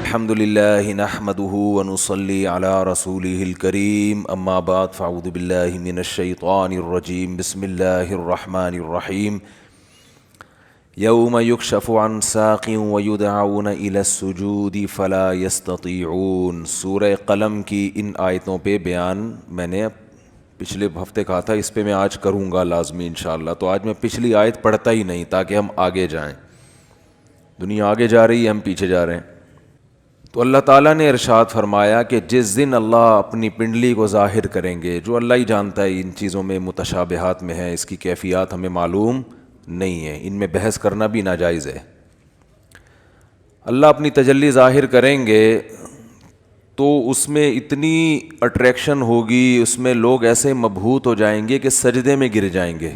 الحمد للہ نحمده ونصلی علی رسوله الکریم اما بعد فاعوذ باللہ من الشیطان الرجیم بسم اللہ الرحمن الرحیم یوم یکشف عن ساق ویدعون الی السجود فلا یستطیعون۔ سورہ قلم کی ان آیتوں پہ بیان میں نے پچھلے ہفتے کہا تھا، اس پہ میں آج کروں گا لازمی انشاءاللہ۔ تو آج میں پچھلی آیت پڑھتا ہی نہیں تاکہ ہم آگے جائیں۔ دنیا آگے جا رہی ہے، ہم پیچھے جا رہے ہیں۔ تو اللہ تعالیٰ نے ارشاد فرمایا کہ جس دن اللہ اپنی پنڈلی کو ظاہر کریں گے، جو اللہ ہی جانتا ہے ان چیزوں میں متشابہات میں ہے، اس کی کیفیات ہمیں معلوم نہیں ہے، ان میں بحث کرنا بھی ناجائز ہے۔ اللہ اپنی تجلی ظاہر کریں گے تو اس میں اتنی اٹریکشن ہوگی، اس میں لوگ ایسے مبہوت ہو جائیں گے کہ سجدے میں گر جائیں گے۔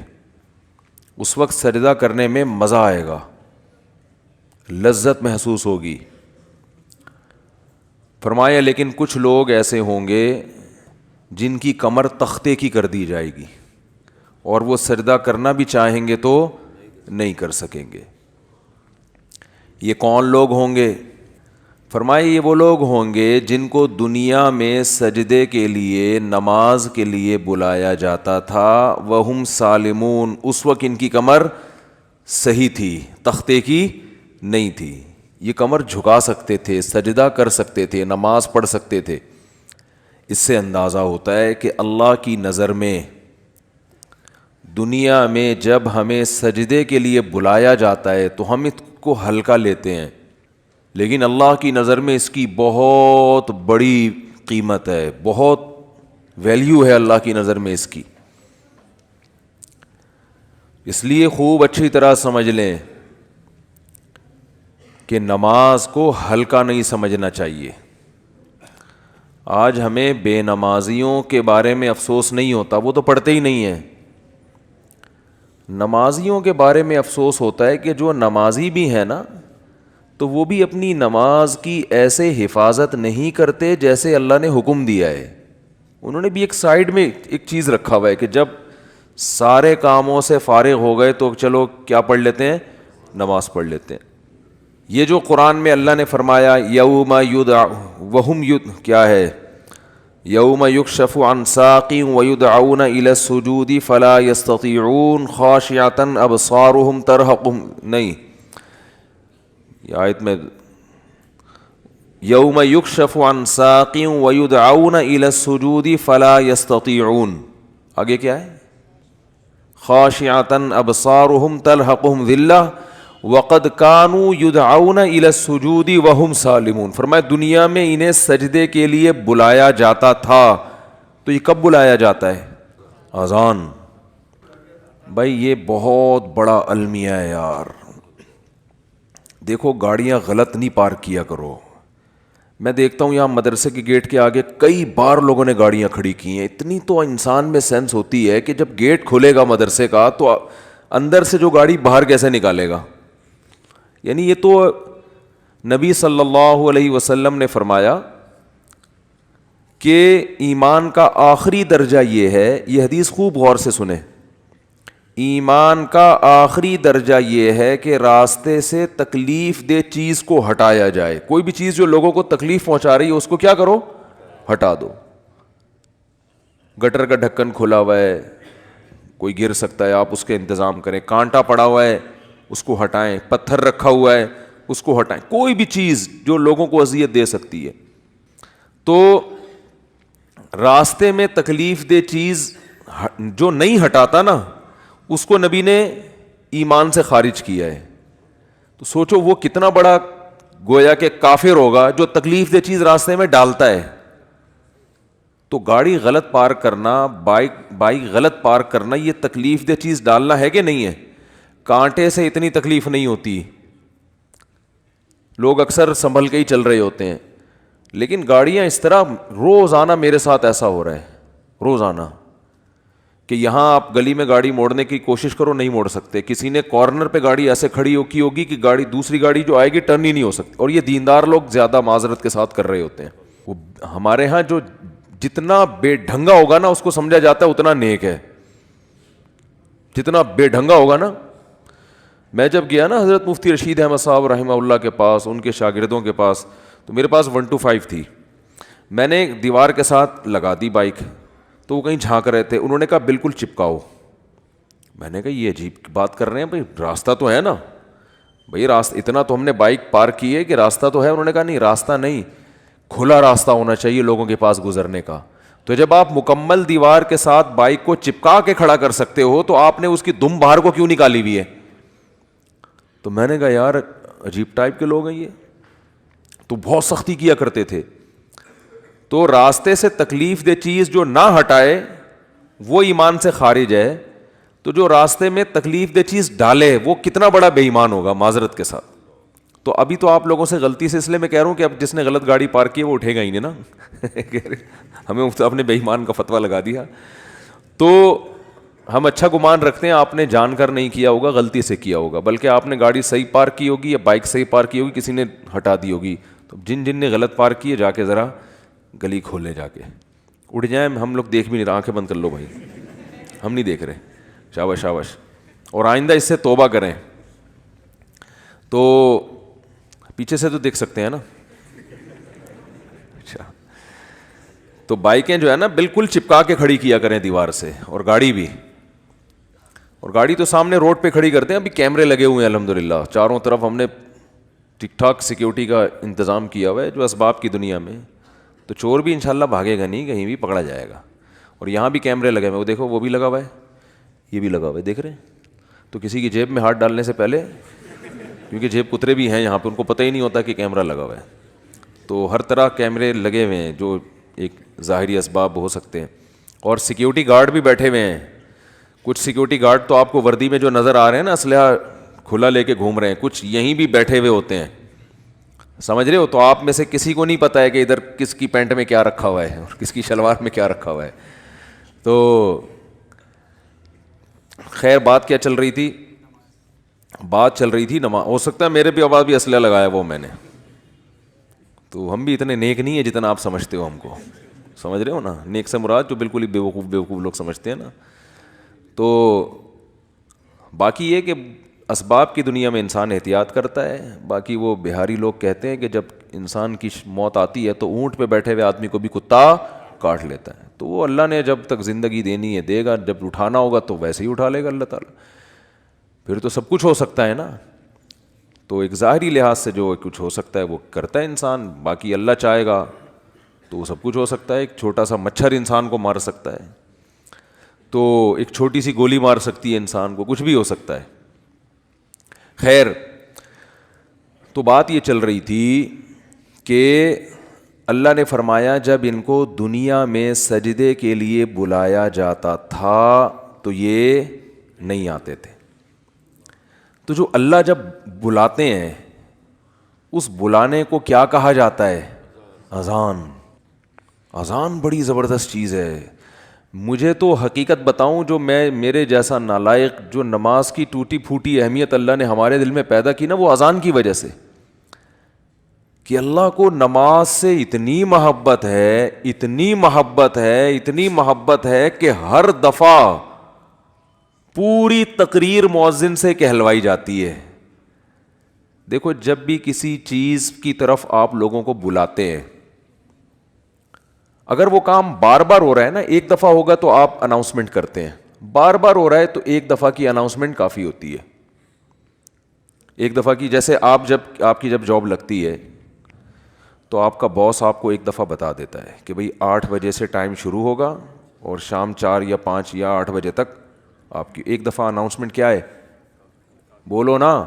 اس وقت سجدہ کرنے میں مزہ آئے گا، لذت محسوس ہوگی۔ فرمایا لیکن کچھ لوگ ایسے ہوں گے جن کی کمر تختے کی کر دی جائے گی اور وہ سجدہ کرنا بھی چاہیں گے تو نہیں کر سکیں گے۔ یہ کون لوگ ہوں گے؟ فرمایا یہ وہ لوگ ہوں گے جن کو دنیا میں سجدے کے لیے، نماز کے لیے بلایا جاتا تھا، وہم سالمون، اس وقت ان کی کمر صحیح تھی، تختے کی نہیں تھی۔ یہ کمر جھکا سکتے تھے، سجدہ کر سکتے تھے، نماز پڑھ سکتے تھے۔ اس سے اندازہ ہوتا ہے کہ اللہ کی نظر میں دنیا میں جب ہمیں سجدے کے لیے بلایا جاتا ہے تو ہم اس کو ہلکا لیتے ہیں، لیکن اللہ کی نظر میں اس کی بہت بڑی قیمت ہے، بہت ویلیو ہے اللہ کی نظر میں اس کی۔ اس لیے خوب اچھی طرح سمجھ لیں کہ نماز کو ہلکا نہیں سمجھنا چاہیے۔ آج ہمیں بے نمازیوں کے بارے میں افسوس نہیں ہوتا، وہ تو پڑھتے ہی نہیں ہیں۔ نمازیوں کے بارے میں افسوس ہوتا ہے کہ جو نمازی بھی ہیں نا، تو وہ بھی اپنی نماز کی ایسے حفاظت نہیں کرتے جیسے اللہ نے حکم دیا ہے۔ انہوں نے بھی ایک سائیڈ میں ایک چیز رکھا ہوا ہے کہ جب سارے کاموں سے فارغ ہو گئے تو چلو کیا پڑھ لیتے ہیں؟ نماز پڑھ لیتے ہیں۔ یہ جو قرآن میں اللہ نے فرمایا یوم کیا ہے؟ یوم یکشف عن ساق ویدعون الی السجود فلا یستطیعون خاشعۃ ابصارهم ترہقهم، نہیں، یہ آیت میں یوم یکشف عن ساق ویدعون الی السجود فلا یستطیعون، آگے کیا ہے؟ خاشعۃ ابصارهم ترہقهم ذلہ وقد كانوا يدعون الى السجود وهم سالمون۔ فرمایا دنیا میں انہیں سجدے کے لیے بلایا جاتا تھا، تو یہ کب بلایا جاتا ہے؟ اذان۔ بھائی یہ بہت بڑا المیہ ہے یار۔ دیکھو گاڑیاں غلط نہیں پارک کیا کرو۔ میں دیکھتا ہوں یہاں مدرسے کے گیٹ کے آگے کئی بار لوگوں نے گاڑیاں کھڑی کی ہیں۔ اتنی تو انسان میں سینس ہوتی ہے کہ جب گیٹ کھلے گا مدرسے کا تو اندر سے جو گاڑی باہر کیسے نکالے گا؟ یعنی یہ تو نبی صلی اللہ علیہ وسلم نے فرمایا کہ ایمان کا آخری درجہ یہ ہے، یہ حدیث خوب غور سے سنیں، ایمان کا آخری درجہ یہ ہے کہ راستے سے تکلیف دہ چیز کو ہٹایا جائے۔ کوئی بھی چیز جو لوگوں کو تکلیف پہنچا رہی ہے اس کو کیا کرو؟ ہٹا دو۔ گٹر کا ڈھکن کھلا ہوا ہے، کوئی گر سکتا ہے، آپ اس کے انتظام کریں۔ کانٹا پڑا ہوا ہے، اس کو ہٹائیں۔ پتھر رکھا ہوا ہے، اس کو ہٹائیں۔ کوئی بھی چیز جو لوگوں کو اذیت دے سکتی ہے، تو راستے میں تکلیف دہ چیز جو نہیں ہٹاتا نا، اس کو نبی نے ایمان سے خارج کیا ہے۔ تو سوچو وہ کتنا بڑا گویا کہ کافر ہوگا جو تکلیف دہ چیز راستے میں ڈالتا ہے۔ تو گاڑی غلط پارک کرنا، بائک غلط پارک کرنا، یہ تکلیف دہ چیز ڈالنا ہے کہ نہیں ہے؟ کانٹے سے اتنی تکلیف نہیں ہوتی، لوگ اکثر سنبھل کے ہی چل رہے ہوتے ہیں، لیکن گاڑیاں اس طرح، روزانہ میرے ساتھ ایسا ہو رہا ہے، روزانہ، کہ یہاں آپ گلی میں گاڑی موڑنے کی کوشش کرو نہیں موڑ سکتے۔ کسی نے کارنر پہ گاڑی ایسے کھڑی کی ہوگی کہ گاڑی دوسری گاڑی جو آئے گی ٹرن ہی نہیں ہو سکتی، اور یہ دیندار لوگ زیادہ معذرت کے ساتھ کر رہے ہوتے ہیں۔ وہ ہمارے ہاں جو جتنا بے ڈھنگا ہوگا نا اس کو سمجھا جاتا ہے اتنا نیک ہے، جتنا بے ڈھنگا ہوگا نا۔ میں جب گیا نا حضرت مفتی رشید احمد صاحب رحمہ اللہ کے پاس، ان کے شاگردوں کے پاس، تو میرے پاس 125 تھی, میں نے دیوار کے ساتھ لگا دی بائک, تو وہ کہیں جھانک رہے تھے, انہوں نے کہا بالکل چپکاؤ. میں نے کہا یہ عجیب بات کر رہے ہیں بھائی, راستہ تو ہے نا بھائی, راستہ اتنا تو ہم نے بائک پارک کی ہے کہ راستہ تو ہے. انہوں نے کہا نہیں راستہ نہیں, کھلا راستہ ہونا چاہیے لوگوں کے پاس گزرنے کا. تو جب آپ مکمل دیوار کے ساتھ بائک کو چپکا کے کھڑا کر سکتے ہو تو آپ نے اس کی دم باہر کو کیوں نکالی ہوئی ہے؟ تو میں نے کہا یار عجیب ٹائپ کے لوگ ہیں یہ, تو بہت سختی کیا کرتے تھے. تو راستے سے تکلیف دہ چیز جو نہ ہٹائے وہ ایمان سے خارج ہے, تو جو راستے میں تکلیف دہ چیز ڈالے وہ کتنا بڑا بے ایمان ہوگا معذرت کے ساتھ. تو ابھی تو آپ لوگوں سے غلطی سے اس لیے میں کہہ رہا ہوں کہ اب جس نے غلط گاڑی پارک کی ہے وہ اٹھے گا ہی نہیں نا ہمیں اپنے بے ایمان کا فتویٰ لگا دیا. تو ہم اچھا گمان رکھتے ہیں آپ نے جان کر نہیں کیا ہوگا, غلطی سے کیا ہوگا, بلکہ آپ نے گاڑی صحیح پارک کی ہوگی یا بائک صحیح پارک کی ہوگی, کسی نے ہٹا دی ہوگی. تو جن نے غلط پارک کی ہے جا کے ذرا گلی کھولنے, جا کے اٹھ جائیں. ہم لوگ دیکھ بھی نہیں رہے, آنکھیں بند کر لو بھائی, ہم نہیں دیکھ رہے. شاباش شاباش. اور آئندہ اس سے توبہ کریں. تو پیچھے سے تو دیکھ سکتے ہیں نا. اچھا, تو بائکیں جو ہے نا بالکل چپکا کے کھڑی کیا کریں دیوار سے, اور گاڑی بھی. اور گاڑی تو سامنے روڈ پہ کھڑی کرتے ہیں, ابھی کیمرے لگے ہوئے ہیں الحمدللہ چاروں طرف, ہم نے ٹھیک ٹھاک سیکیورٹی کا انتظام کیا ہوا ہے جو اسباب کی دنیا میں. تو چور بھی انشاءاللہ بھاگے گا نہیں, کہیں بھی پکڑا جائے گا. اور یہاں بھی کیمرے لگے ہوئے, وہ دیکھو وہ بھی لگا ہوا ہے, یہ بھی لگا ہوا ہے, دیکھ رہے ہیں. تو کسی کی جیب میں ہاتھ ڈالنے سے پہلے, کیونکہ جیب کترے بھی ہیں یہاں پہ, ان کو پتہ ہی نہیں ہوتا کہ کیمرہ لگا ہوا ہے. تو ہر طرح کیمرے لگے ہوئے ہیں جو ایک ظاہری اسباب ہو سکتے ہیں. اور سیکیورٹی گارڈ بھی بیٹھے ہوئے ہیں. کچھ سیکیورٹی گارڈ تو آپ کو وردی میں جو نظر آ رہے ہیں نا, اسلحہ کھلا لے کے گھوم رہے ہیں, کچھ یہیں بھی بیٹھے ہوئے ہوتے ہیں, سمجھ رہے ہو. تو آپ میں سے کسی کو نہیں پتا ہے کہ ادھر کس کی پینٹ میں کیا رکھا ہوا ہے اور کس کی شلوار میں کیا رکھا ہوا ہے. تو خیر بات کیا چل رہی تھی؟ بات چل رہی تھی نماز. ہو سکتا ہے میرے بھی آواز بھی اسلحہ لگایا وہ میں نے, تو ہم بھی اتنے نیک نہیں ہیں جتنا آپ سمجھتے ہو ہم کو, سمجھ رہے ہو نا. نیک سے مراد جو بالکل ہی بیوقوف لوگ سمجھتے ہیں نا. تو باقی یہ کہ اسباب کی دنیا میں انسان احتیاط کرتا ہے. باقی وہ بہاری لوگ کہتے ہیں کہ جب انسان کی موت آتی ہے تو اونٹ پہ بیٹھے ہوئے آدمی کو بھی کتا کاٹ لیتا ہے. تو وہ اللہ نے جب تک زندگی دینی ہے دے گا, جب اٹھانا ہوگا تو ویسے ہی اٹھا لے گا اللہ تعالیٰ. پھر تو سب کچھ ہو سکتا ہے نا. تو ایک ظاہری لحاظ سے جو کچھ ہو سکتا ہے وہ کرتا ہے انسان, باقی اللہ چاہے گا تو وہ سب کچھ ہو سکتا ہے. ایک چھوٹا سا مچھر انسان کو مار سکتا ہے, تو ایک چھوٹی سی گولی مار سکتی ہے انسان کو, کچھ بھی ہو سکتا ہے. خیر, تو بات یہ چل رہی تھی کہ اللہ نے فرمایا جب ان کو دنیا میں سجدے کے لیے بلایا جاتا تھا تو یہ نہیں آتے تھے. تو جو اللہ جب بلاتے ہیں اس بلانے کو کیا کہا جاتا ہے؟ اذان. اذان بڑی زبردست چیز ہے. مجھے تو حقیقت بتاؤں, جو میرے جیسا نالائق جو نماز کی ٹوٹی پھوٹی اہمیت اللہ نے ہمارے دل میں پیدا کی نا, وہ اذان کی وجہ سے, کہ اللہ کو نماز سے اتنی محبت ہے, اتنی محبت ہے, اتنی محبت ہے کہ ہر دفعہ پوری تقریر مؤذن سے کہلوائی جاتی ہے. دیکھو جب بھی کسی چیز کی طرف آپ لوگوں کو بلاتے ہیں, اگر وہ کام بار بار ہو رہا ہے نا, ایک دفعہ ہوگا تو آپ اناؤنسمنٹ کرتے ہیں, بار بار ہو رہا ہے تو ایک دفعہ کی اناؤنسمنٹ کافی ہوتی ہے. ایک دفعہ کی, جیسے آپ کی جب جاب لگتی ہے تو آپ کا باس آپ کو ایک دفعہ بتا دیتا ہے کہ بھئی 8 بجے سے ٹائم شروع ہوگا اور شام 4 یا 5 یا 8 بجے تک آپ کی ایک دفعہ اناؤنسمنٹ کیا ہے, بولو نا,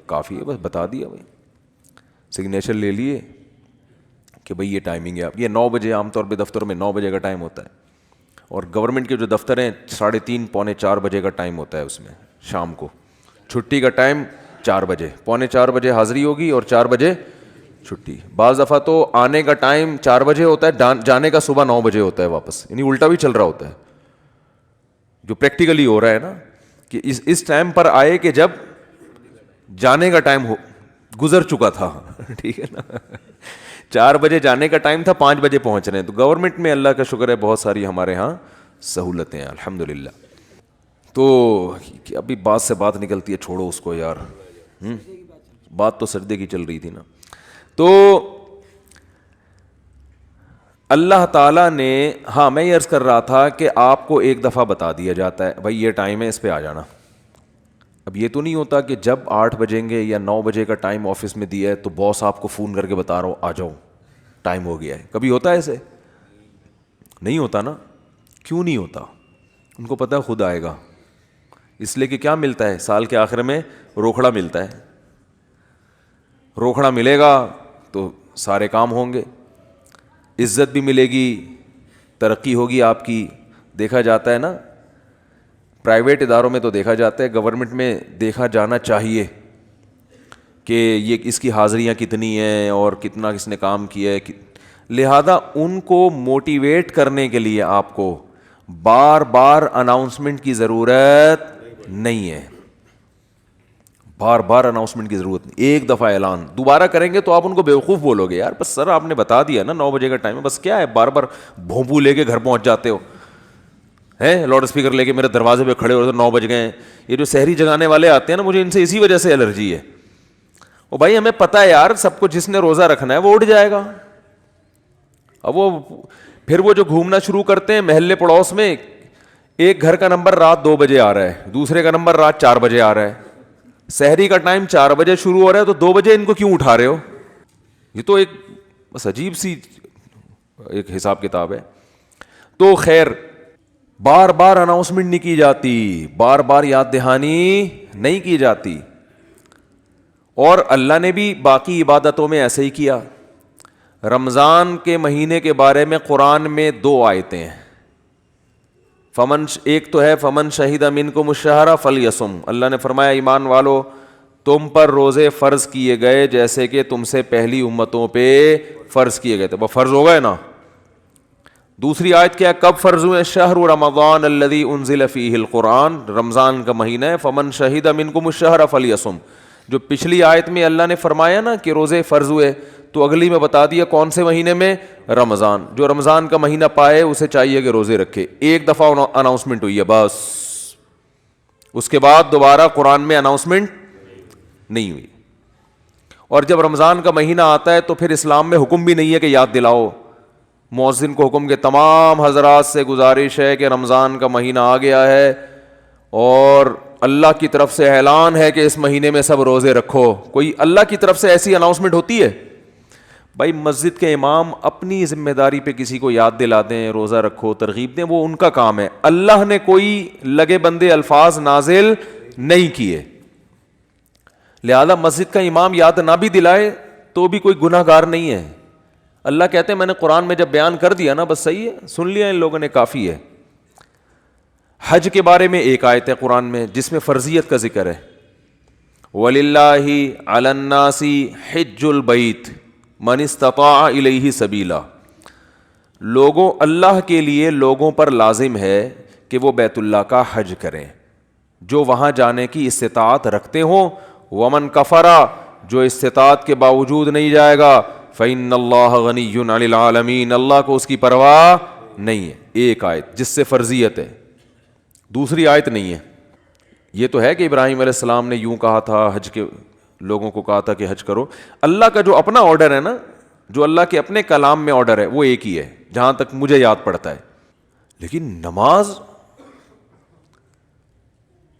کافی ہے, بس بتا دیا بھائی, سگنیچر لے لیے کہ بھئی یہ ٹائمنگ ہے. آپ یہ 9 بجے عام طور پہ دفتر میں 9 بجے کا ٹائم ہوتا ہے, اور گورنمنٹ کے جو دفتر ہیں 3:30 پونے 4 بجے کا ٹائم ہوتا ہے اس میں شام کو. چھٹی کا ٹائم 4 بجے, پونے 4 بجے حاضری ہوگی اور 4 بجے چھٹی. بعض دفعہ تو آنے کا ٹائم 4 بجے ہوتا ہے, جانے کا صبح 9 بجے ہوتا ہے واپس, یعنی الٹا بھی چل رہا ہوتا ہے. جو پریکٹیکلی ہو رہا ہے نا کہ اس ٹائم پر آئے کہ جب جانے کا ٹائم گزر چکا تھا, ٹھیک ہے نا. 4 بجے جانے کا ٹائم تھا, 5 بجے پہنچ رہے ہیں. تو گورنمنٹ میں اللہ کا شکر ہے بہت ساری ہمارے ہاں سہولتیں ہیں الحمدللہ. تو ابھی بات سے بات نکلتی ہے, چھوڑو اس کو یار, بات تو سجدے کی چل رہی تھی نا. تو اللہ تعالیٰ نے، ہاں میں یہ عرض کر رہا تھا کہ آپ کو ایک دفعہ بتا دیا جاتا ہے بھائی یہ ٹائم ہے، اس پہ آ جانا. اب یہ تو نہیں ہوتا کہ جب 8 بجیں گے یا 9 بجے کا ٹائم آفس میں دیا ہے تو باس آپ کو فون کر کے بتا رہا ہو آ جاؤ ٹائم ہو گیا ہے. کبھی ہوتا ہے ایسے؟ نہیں ہوتا نا. کیوں نہیں ہوتا؟ ان کو پتہ ہے خود آئے گا. اس لیے کہ کیا ملتا ہے سال کے آخر میں؟ روکھڑا ملتا ہے. روکھڑا ملے گا تو سارے کام ہوں گے، عزت بھی ملے گی، ترقی ہوگی آپ کی. دیکھا جاتا ہے نا پرائیویٹ اداروں میں، تو دیکھا جاتا ہے، گورنمنٹ میں دیکھا جانا چاہیے کہ یہ اس کی حاضریاں کتنی ہیں اور کتنا کس نے کام کیا ہے. لہذا ان کو موٹیویٹ کرنے کے لیے آپ کو بار بار اناؤنسمنٹ کی ضرورت نہیں ہے. بار بار اناؤنسمنٹ کی ضرورت نہیں. ایک دفعہ اعلان دوبارہ کریں گے تو آپ ان کو بیوقوف بولو گے، یار بس سر آپ نے بتا دیا نا 9 بجے کا ٹائم ہے، بس کیا ہے بار بار بھونپو لے کے گھر پہنچ جاتے ہو ہیں، لاؤڈ اسپیکر لے کے میرے دروازے پہ کھڑے ہو تو 9 بج گئے ہیں. یہ جو سحری جگانے والے آتے ہیں نا، مجھے ان سے اسی وجہ سے الرجی ہے. وہ بھائی ہمیں پتہ ہے یار سب کو، جس نے روزہ رکھنا ہے وہ اٹھ جائے گا. اب وہ پھر وہ جو گھومنا شروع کرتے ہیں محلے پڑوس میں، ایک گھر کا نمبر رات 2 بجے آ رہا ہے، دوسرے کا نمبر رات 4 بجے آ رہا ہے. سحری کا ٹائم 4 بجے شروع ہو رہا ہے تو 2 بجے ان کو کیوں اٹھا رہے ہو؟ یہ تو ایک بس عجیب سی ایک حساب کتاب ہے. تو خیر، بار بار اناؤنسمنٹ نہیں کی جاتی، بار بار یاد دہانی نہیں کی جاتی. اور اللہ نے بھی باقی عبادتوں میں ایسے ہی کیا. رمضان کے مہینے کے بارے میں قرآن میں 2 آیتیں ہیں. ایک تو ہے فمن شہید منکم الشہر فلیصم. اللہ نے فرمایا ایمان والو تم پر روزے فرض کیے گئے جیسے کہ تم سے پہلی امتوں پہ فرض کیے گئے تھے. وہ فرض ہو گئے نا. دوسری آیت کیا ہے؟ کب فرض ہوئے؟ شہر رمضان الذی انزل فیہ القرآن. رمضان کا مہینہ ہے. فمن شہید منکم الشہر فلیصم. جو پچھلی آیت میں اللہ نے فرمایا نا کہ روزے فرض ہوئے، تو اگلی میں بتا دیا کون سے مہینے میں؟ رمضان. جو رمضان کا مہینہ پائے اسے چاہیے کہ روزے رکھے. ایک دفعہ اناؤنسمنٹ ہوئی ہے بس، اس کے بعد دوبارہ قرآن میں اناؤنسمنٹ نہیں ہوئی. اور جب رمضان کا مہینہ آتا ہے تو پھر اسلام میں حکم بھی نہیں ہے کہ یاد دلاؤ. مؤذن کو حکم کہ تمام حضرات سے گزارش ہے کہ رمضان کا مہینہ آ گیا ہے اور اللہ کی طرف سے اعلان ہے کہ اس مہینے میں سب روزے رکھو. کوئی اللہ کی طرف سے ایسی اناؤنسمنٹ ہوتی ہے؟ بھائی مسجد کے امام اپنی ذمہ داری پہ کسی کو یاد دلا دیں روزہ رکھو، ترغیب دیں، وہ ان کا کام ہے. اللہ نے کوئی لگے بندے الفاظ نازل نہیں کیے. لہذا مسجد کا امام یاد نہ بھی دلائے تو بھی کوئی گناہ گار نہیں ہے. اللہ کہتے ہیں میں نے قرآن میں جب بیان کر دیا نا بس صحیح ہے، سن لیا ان لوگوں نے، کافی ہے. حج کے بارے میں ایک آیت ہے قرآن میں جس میں فرضیت کا ذکر ہے. وَلِلَّهِ عَلَى النَّاسِ حِجُّ الْبَيْتِ مَنِ اسْتَطَاعَ إِلَيْهِ سَبِيلًا. لوگوں، اللہ کے لیے لوگوں پر لازم ہے کہ وہ بیت اللہ کا حج کریں جو وہاں جانے کی استطاعت رکھتے ہوں. وَمَنْ كَفَرَ، جو استطاعت کے باوجود نہیں جائے گا، فَإِنَّ اللَّهَ غَنِيٌّ عَنِ الْعَالَمِينَ، اللہ کو اس کی پرواہ نہیں ہے. ایک آیت جس سے فرضیت ہے، دوسری آیت نہیں ہے. یہ تو ہے کہ ابراہیم علیہ السلام نے یوں کہا تھا، حج کے لوگوں کو کہا تھا کہ حج کرو. اللہ کا جو اپنا آرڈر ہے نا، جو اللہ کے اپنے کلام میں آرڈر ہے وہ ایک ہی ہے جہاں تک مجھے یاد پڑتا ہے. لیکن نماز،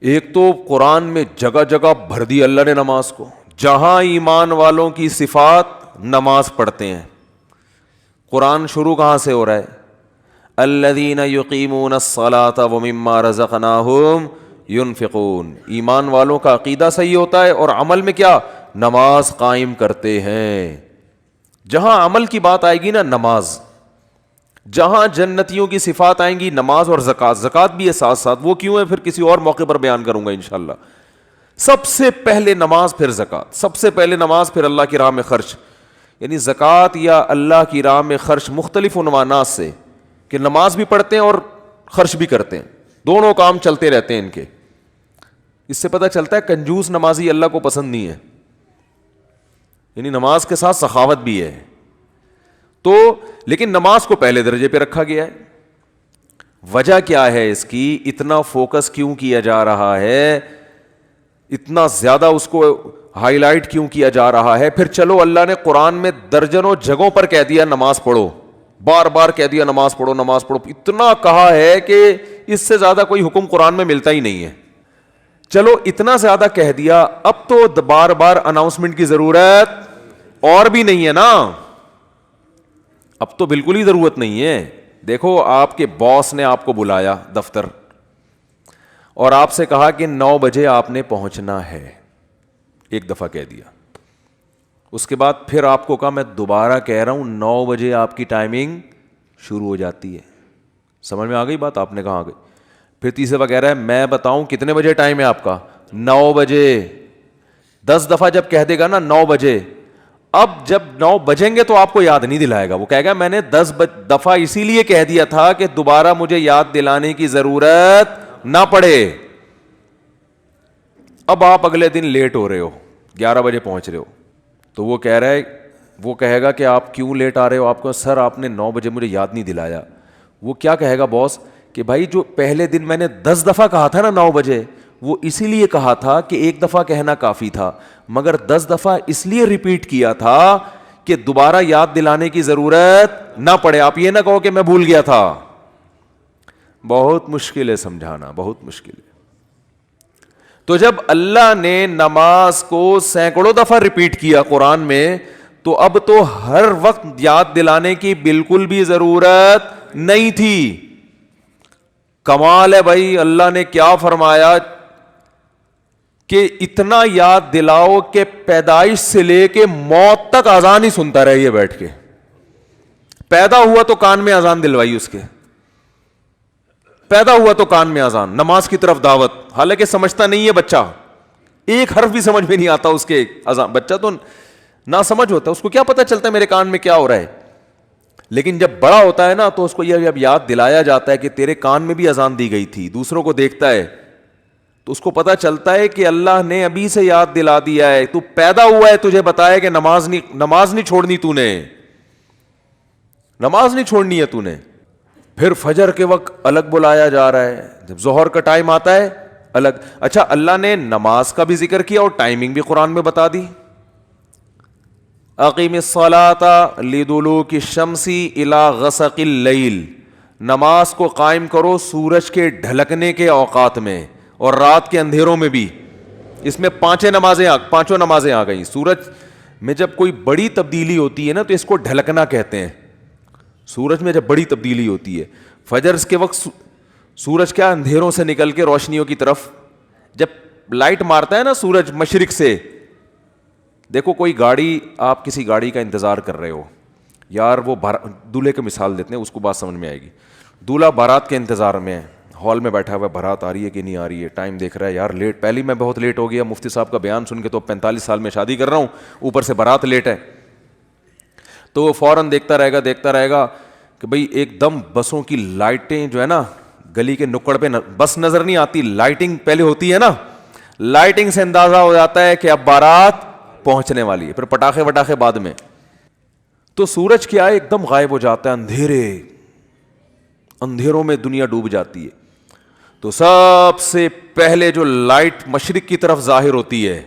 ایک تو قرآن میں جگہ جگہ بھر دی اللہ نے نماز کو. جہاں ایمان والوں کی صفات نماز پڑھتے ہیں. قرآن شروع کہاں سے ہو رہا ہے؟ الذین یقیمون الصلاۃ ومما رزقناہم ينفقون. ایمان والوں کا عقیدہ صحیح ہوتا ہے اور عمل میں کیا؟ نماز قائم کرتے ہیں. جہاں عمل کی بات آئے گی نا نماز، جہاں جنتیوں کی صفات آئیں گی نماز اور زکوٰۃ. زکوٰۃ بھی ہے ساتھ ساتھ، وہ کیوں ہے پھر کسی اور موقع پر بیان کروں گا انشاءاللہ. سب سے پہلے نماز پھر زکوٰۃ، سب سے پہلے نماز پھر اللہ کی راہ میں خرچ. یعنی زکوٰۃ یا اللہ کی راہ میں خرچ مختلف عنوانات سے، کہ نماز بھی پڑھتے ہیں اور خرچ بھی کرتے ہیں، دونوں کام چلتے رہتے ہیں ان کے. اس سے پتہ چلتا ہے کنجوس نمازی اللہ کو پسند نہیں ہے. یعنی نماز کے ساتھ سخاوت بھی ہے. تو لیکن نماز کو پہلے درجے پہ رکھا گیا ہے. وجہ کیا ہے اس کی؟ اتنا فوکس کیوں کیا جا رہا ہے؟ اتنا زیادہ اس کو ہائی لائٹ کیوں کیا جا رہا ہے؟ پھر چلو اللہ نے قرآن میں درجنوں جگہوں پر کہہ دیا نماز پڑھو، بار بار کہہ دیا نماز پڑھو نماز پڑھو, اتنا کہا ہے کہ اس سے زیادہ کوئی حکم قرآن میں ملتا ہی نہیں ہے. چلو اتنا زیادہ کہہ دیا, اب تو بار بار اناؤنسمنٹ کی ضرورت اور بھی نہیں ہے نا, اب تو بالکل ہی ضرورت نہیں ہے. دیکھو آپ کے باس نے آپ کو بلایا دفتر اور آپ سے کہا کہ 9 بجے آپ نے پہنچنا ہے, ایک دفعہ کہہ دیا. اس کے بعد پھر آپ کو کہا میں دوبارہ کہہ رہا ہوں 9 بجے آپ کی ٹائمنگ شروع ہو جاتی ہے. سمجھ میں آ گئی بات؟ آپ نے کہا آ گئی. پھر تیسرے دفعہ کہہ رہا ہے میں بتاؤں کتنے بجے ٹائم ہے آپ کا, 9 بجے. 10 دفعہ جب کہہ دے گا نا 9 بجے, اب جب 9 بجیں گے تو آپ کو یاد نہیں دلائے گا, وہ کہے گا میں نے 10 دفعہ اسی لیے کہہ دیا تھا کہ دوبارہ مجھے یاد دلانے کی ضرورت نہ پڑے. اب آپ اگلے دن لیٹ ہو رہے ہو, 11 بجے پہنچ رہے ہو, تو وہ کہہ رہا ہے, وہ کہے گا کہ آپ کیوں لیٹ آ رہے ہو, آپ کو سر آپ نے 9 بجے مجھے یاد نہیں دلایا. وہ کیا کہے گا باس کہ بھائی جو پہلے دن میں نے 10 دفعہ کہا تھا نا 9 بجے, وہ اسی لیے کہا تھا کہ ایک دفعہ کہنا کافی تھا, مگر 10 دفعہ اس لیے ریپیٹ کیا تھا کہ دوبارہ یاد دلانے کی ضرورت نہ پڑے. آپ یہ نہ کہو کہ میں بھول گیا تھا. بہت مشکل ہے سمجھانا, بہت مشکل ہے. تو جب اللہ نے نماز کو سینکڑوں دفعہ ریپیٹ کیا قرآن میں, تو اب تو ہر وقت یاد دلانے کی بالکل بھی ضرورت نہیں تھی. کمال ہے بھائی, اللہ نے کیا فرمایا کہ اتنا یاد دلاؤ کہ پیدائش سے لے کے موت تک اذان ہی سنتا رہے بیٹھ کے. پیدا ہوا تو کان میں اذان دلوائی اس کے, پیدا ہوا تو کان میں اذان, نماز کی طرف دعوت, حالانکہ سمجھتا نہیں ہے بچہ, ایک حرف بھی سمجھ میں نہیں آتا اس کے اذان. بچہ تو نہ سمجھ ہوتا ہے, اس کو کیا پتا چلتا ہے میرے کان میں کیا ہو رہا ہے. لیکن جب بڑا ہوتا ہے نا تو اس کو یہ جب یاد دلایا جاتا ہے کہ تیرے کان میں بھی اذان دی گئی تھی, دوسروں کو دیکھتا ہے تو اس کو پتا چلتا ہے کہ اللہ نے ابھی سے یاد دلا دیا ہے, تو پیدا ہوا ہے تجھے بتایا کہ نماز نہیں چھوڑنی, تو نے نماز نہیں چھوڑنی ہے تو نے. پھر فجر کے وقت الگ بلایا جا رہا ہے, جب ظہر کا ٹائم آتا ہے الگ. اچھا اللہ نے نماز کا بھی ذکر کیا اور ٹائمنگ بھی قرآن میں بتا دی. اقیم الصلاۃ لدلوک الشمس الی غسق اللیل, نماز کو قائم کرو سورج کے ڈھلکنے کے اوقات میں اور رات کے اندھیروں میں بھی. اس میں پانچوں نمازیں آ گئیں. سورج میں جب کوئی بڑی تبدیلی ہوتی ہے نا تو اس کو ڈھلکنا کہتے ہیں. سورج میں جب بڑی تبدیلی ہوتی ہے, فجر کے وقت سورج کیا اندھیروں سے نکل کے روشنیوں کی طرف جب لائٹ مارتا ہے نا سورج مشرق سے. دیکھو کوئی گاڑی, آپ کسی گاڑی کا انتظار کر رہے ہو یار, وہ دولہے کی مثال دیتے ہیں, اس کو بات سمجھ میں آئے گی. دولہا بارات کے انتظار میں ہے, ہال میں بیٹھا ہوا ہے, بارات آ رہی ہے کہ نہیں آ رہی ہے, ٹائم دیکھ رہا ہے یار لیٹ, پہلے میں بہت لیٹ ہو گیا, مفتی صاحب کا بیان سن کے تو 45 سال میں شادی کر رہا ہوں, اوپر سے بارات لیٹ ہے. تو وہ فوراً دیکھتا رہے گا کہ بھئی ایک دم بسوں کی لائٹیں جو ہے نا گلی کے نکڑ پہ بس نظر نہیں آتی, لائٹنگ پہلے ہوتی ہے نا, لائٹنگ سے اندازہ ہو جاتا ہے کہ اب بارات پہنچنے والی ہے. پھر پٹاخے وٹاخے بعد میں. تو سورج کیا ہے ایک دم غائب ہو جاتا ہے, اندھیروں میں دنیا ڈوب جاتی ہے. تو سب سے پہلے جو لائٹ مشرق کی طرف ظاہر ہوتی ہے,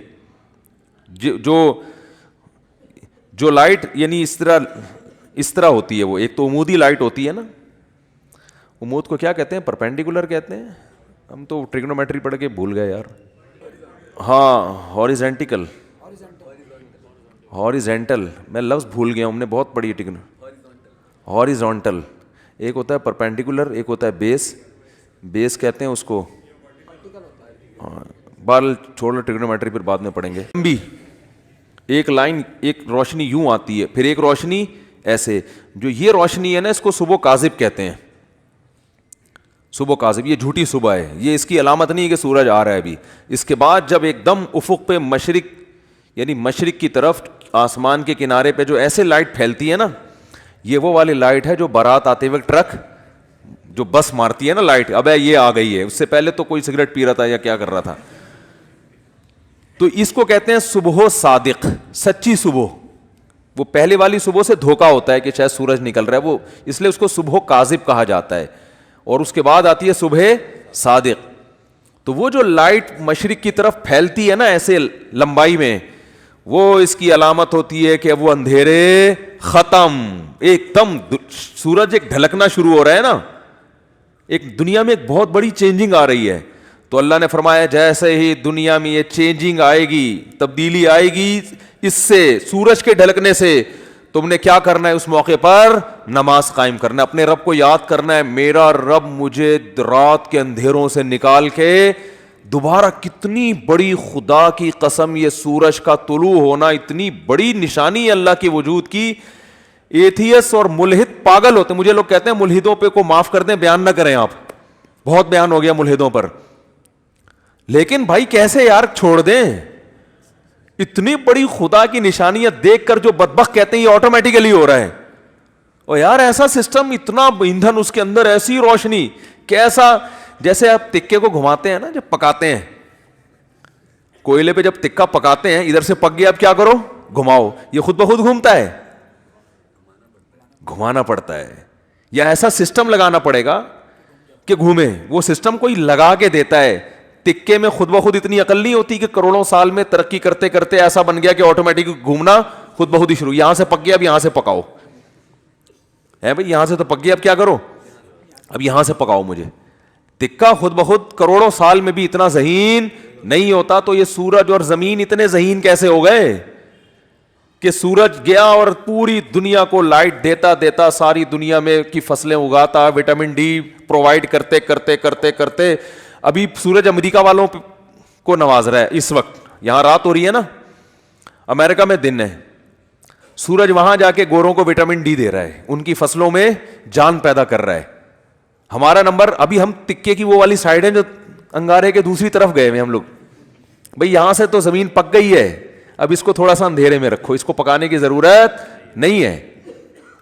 جو لائٹ یعنی اس طرح ہوتی ہے, وہ ایک تو عمودی لائٹ ہوتی ہے نا, عمود کو کیا کہتے ہیں, پرپینڈیکولر کہتے ہیں, ہم تو ٹریگنومیٹری پڑھ کے بھول گئے یار. ہاں ہاریزینٹل میں لفظ بھول گیا ہوں, ہم نے بہت پڑھی ہے. ہاریزونٹل ایک ہوتا ہے, پرپینڈیکولر ایک ہوتا ہے بیس کہتے ہیں اس کو. بال چھوڑ, ٹریگنومیٹری پھر بعد میں پڑھیں گے. بھی ایک لائن, ایک روشنی یوں آتی ہے, پھر ایک روشنی ایسے. جو یہ روشنی ہے نا اس کو صبح کاذب کہتے ہیں. صبح کاذب, یہ جھوٹی صبح ہے, یہ اس کی علامت نہیں ہے کہ سورج آ رہا ہے ابھی. اس کے بعد جب ایک دم افق پہ مشرق یعنی مشرق کی طرف آسمان کے کنارے پہ جو ایسے لائٹ پھیلتی ہے نا, یہ وہ والی لائٹ ہے جو بارات آتے وقت ٹرک جو بس مارتی ہے نا لائٹ, اب یہ آ گئی ہے. اس سے پہلے تو کوئی سگریٹ پی رہا تھا یا کیا کر رہا تھا. تو اس کو کہتے ہیں صبح صادق, سچی صبح. وہ پہلے والی صبح سے دھوکا ہوتا ہے کہ شاید سورج نکل رہا ہے, وہ اس لیے اس کو صبح کاذب کہا جاتا ہے. اور اس کے بعد آتی ہے صبح صادق. تو وہ جو لائٹ مشرق کی طرف پھیلتی ہے نا ایسے لمبائی میں, وہ اس کی علامت ہوتی ہے کہ اب وہ اندھیرے ختم، ایک دم سورج ایک ڈھلکنا شروع ہو رہا ہے نا، ایک دنیا میں ایک بہت بڑی چینجنگ آ رہی ہے. تو اللہ نے فرمایا جیسے ہی دنیا میں یہ چینجنگ آئے گی، تبدیلی آئے گی اس سے، سورج کے ڈھلکنے سے، تم نے کیا کرنا ہے اس موقع پر؟ نماز قائم کرنا ہے، اپنے رب کو یاد کرنا ہے، میرا رب مجھے رات کے اندھیروں سے نکال کے دوبارہ، کتنی بڑی خدا کی قسم، یہ سورج کا طلوع ہونا اتنی بڑی نشانی ہے اللہ کے وجود کی. ایتھیس اور ملحد پاگل ہوتے ہیں. مجھے لوگ کہتے ہیں ملحدوں پہ کو معاف کر دیں، بیان نہ کریں آپ، بہت بیان ہو گیا ملحدوں پر. لیکن بھائی کیسے یار چھوڑ دیں؟ اتنی بڑی خدا کی نشانیاں دیکھ کر جو بدبخت کہتے ہیں یہ آٹومیٹیکلی ہو رہا ہے. اور یار ایسا سسٹم، اتنا ایندھن اس کے اندر، ایسی روشنی، کیسا، جیسے آپ تکے کو گھماتے ہیں نا جب پکاتے ہیں، کوئلے پہ جب تکا پکاتے ہیں، ادھر سے پک گیا، اب کیا کرو؟ گھماؤ، یہ خود بخود گھومتا ہے؟ گھمانا پڑتا ہے، یا ایسا سسٹم لگانا پڑے گا کہ گھومے. وہ سسٹم کوئی لگا کے دیتا ہے. تکے میں خود بخود اتنی عقل نہیں ہوتی کہ کروڑوں سال میں ترقی کرتے کرتے ایسا بن گیا کہ آٹومیٹک گھومنا خود بخود ہی شروع، یہاں سے پک گیا اب یہاں سے پکاؤ، ہے بھائی یہاں سے تو پک گیا اب کیا کرو؟ اب یہاں سے پکاؤ مجھے. تکا خود بخود کروڑوں سال میں بھی اتنا ذہین نہیں ہوتا، تو یہ سورج اور زمین اتنے ذہین کیسے ہو گئے کہ سورج گیا اور پوری دنیا کو لائٹ دیتا دیتا ساری دنیا میں کی فصلیں اگاتا، وٹامن ڈی پرووائڈ کرتے کرتے کرتے کرتے ابھی سورج امریکہ والوں کو نواز رہا ہے. اس وقت یہاں رات ہو رہی ہے نا، امریکہ میں دن ہے، سورج وہاں جا کے گوروں کو وٹامن ڈی دے رہا ہے، ان کی فصلوں میں جان پیدا کر رہا ہے. ہمارا نمبر، ابھی ہم تکے کی وہ والی سائڈ ہے جو انگارے کے دوسری طرف گئے ہوئے ہم لوگ. بھئی یہاں سے تو زمین پک گئی ہے، اب اس کو تھوڑا سا اندھیرے میں رکھو، اس کو پکانے کی ضرورت نہیں ہے.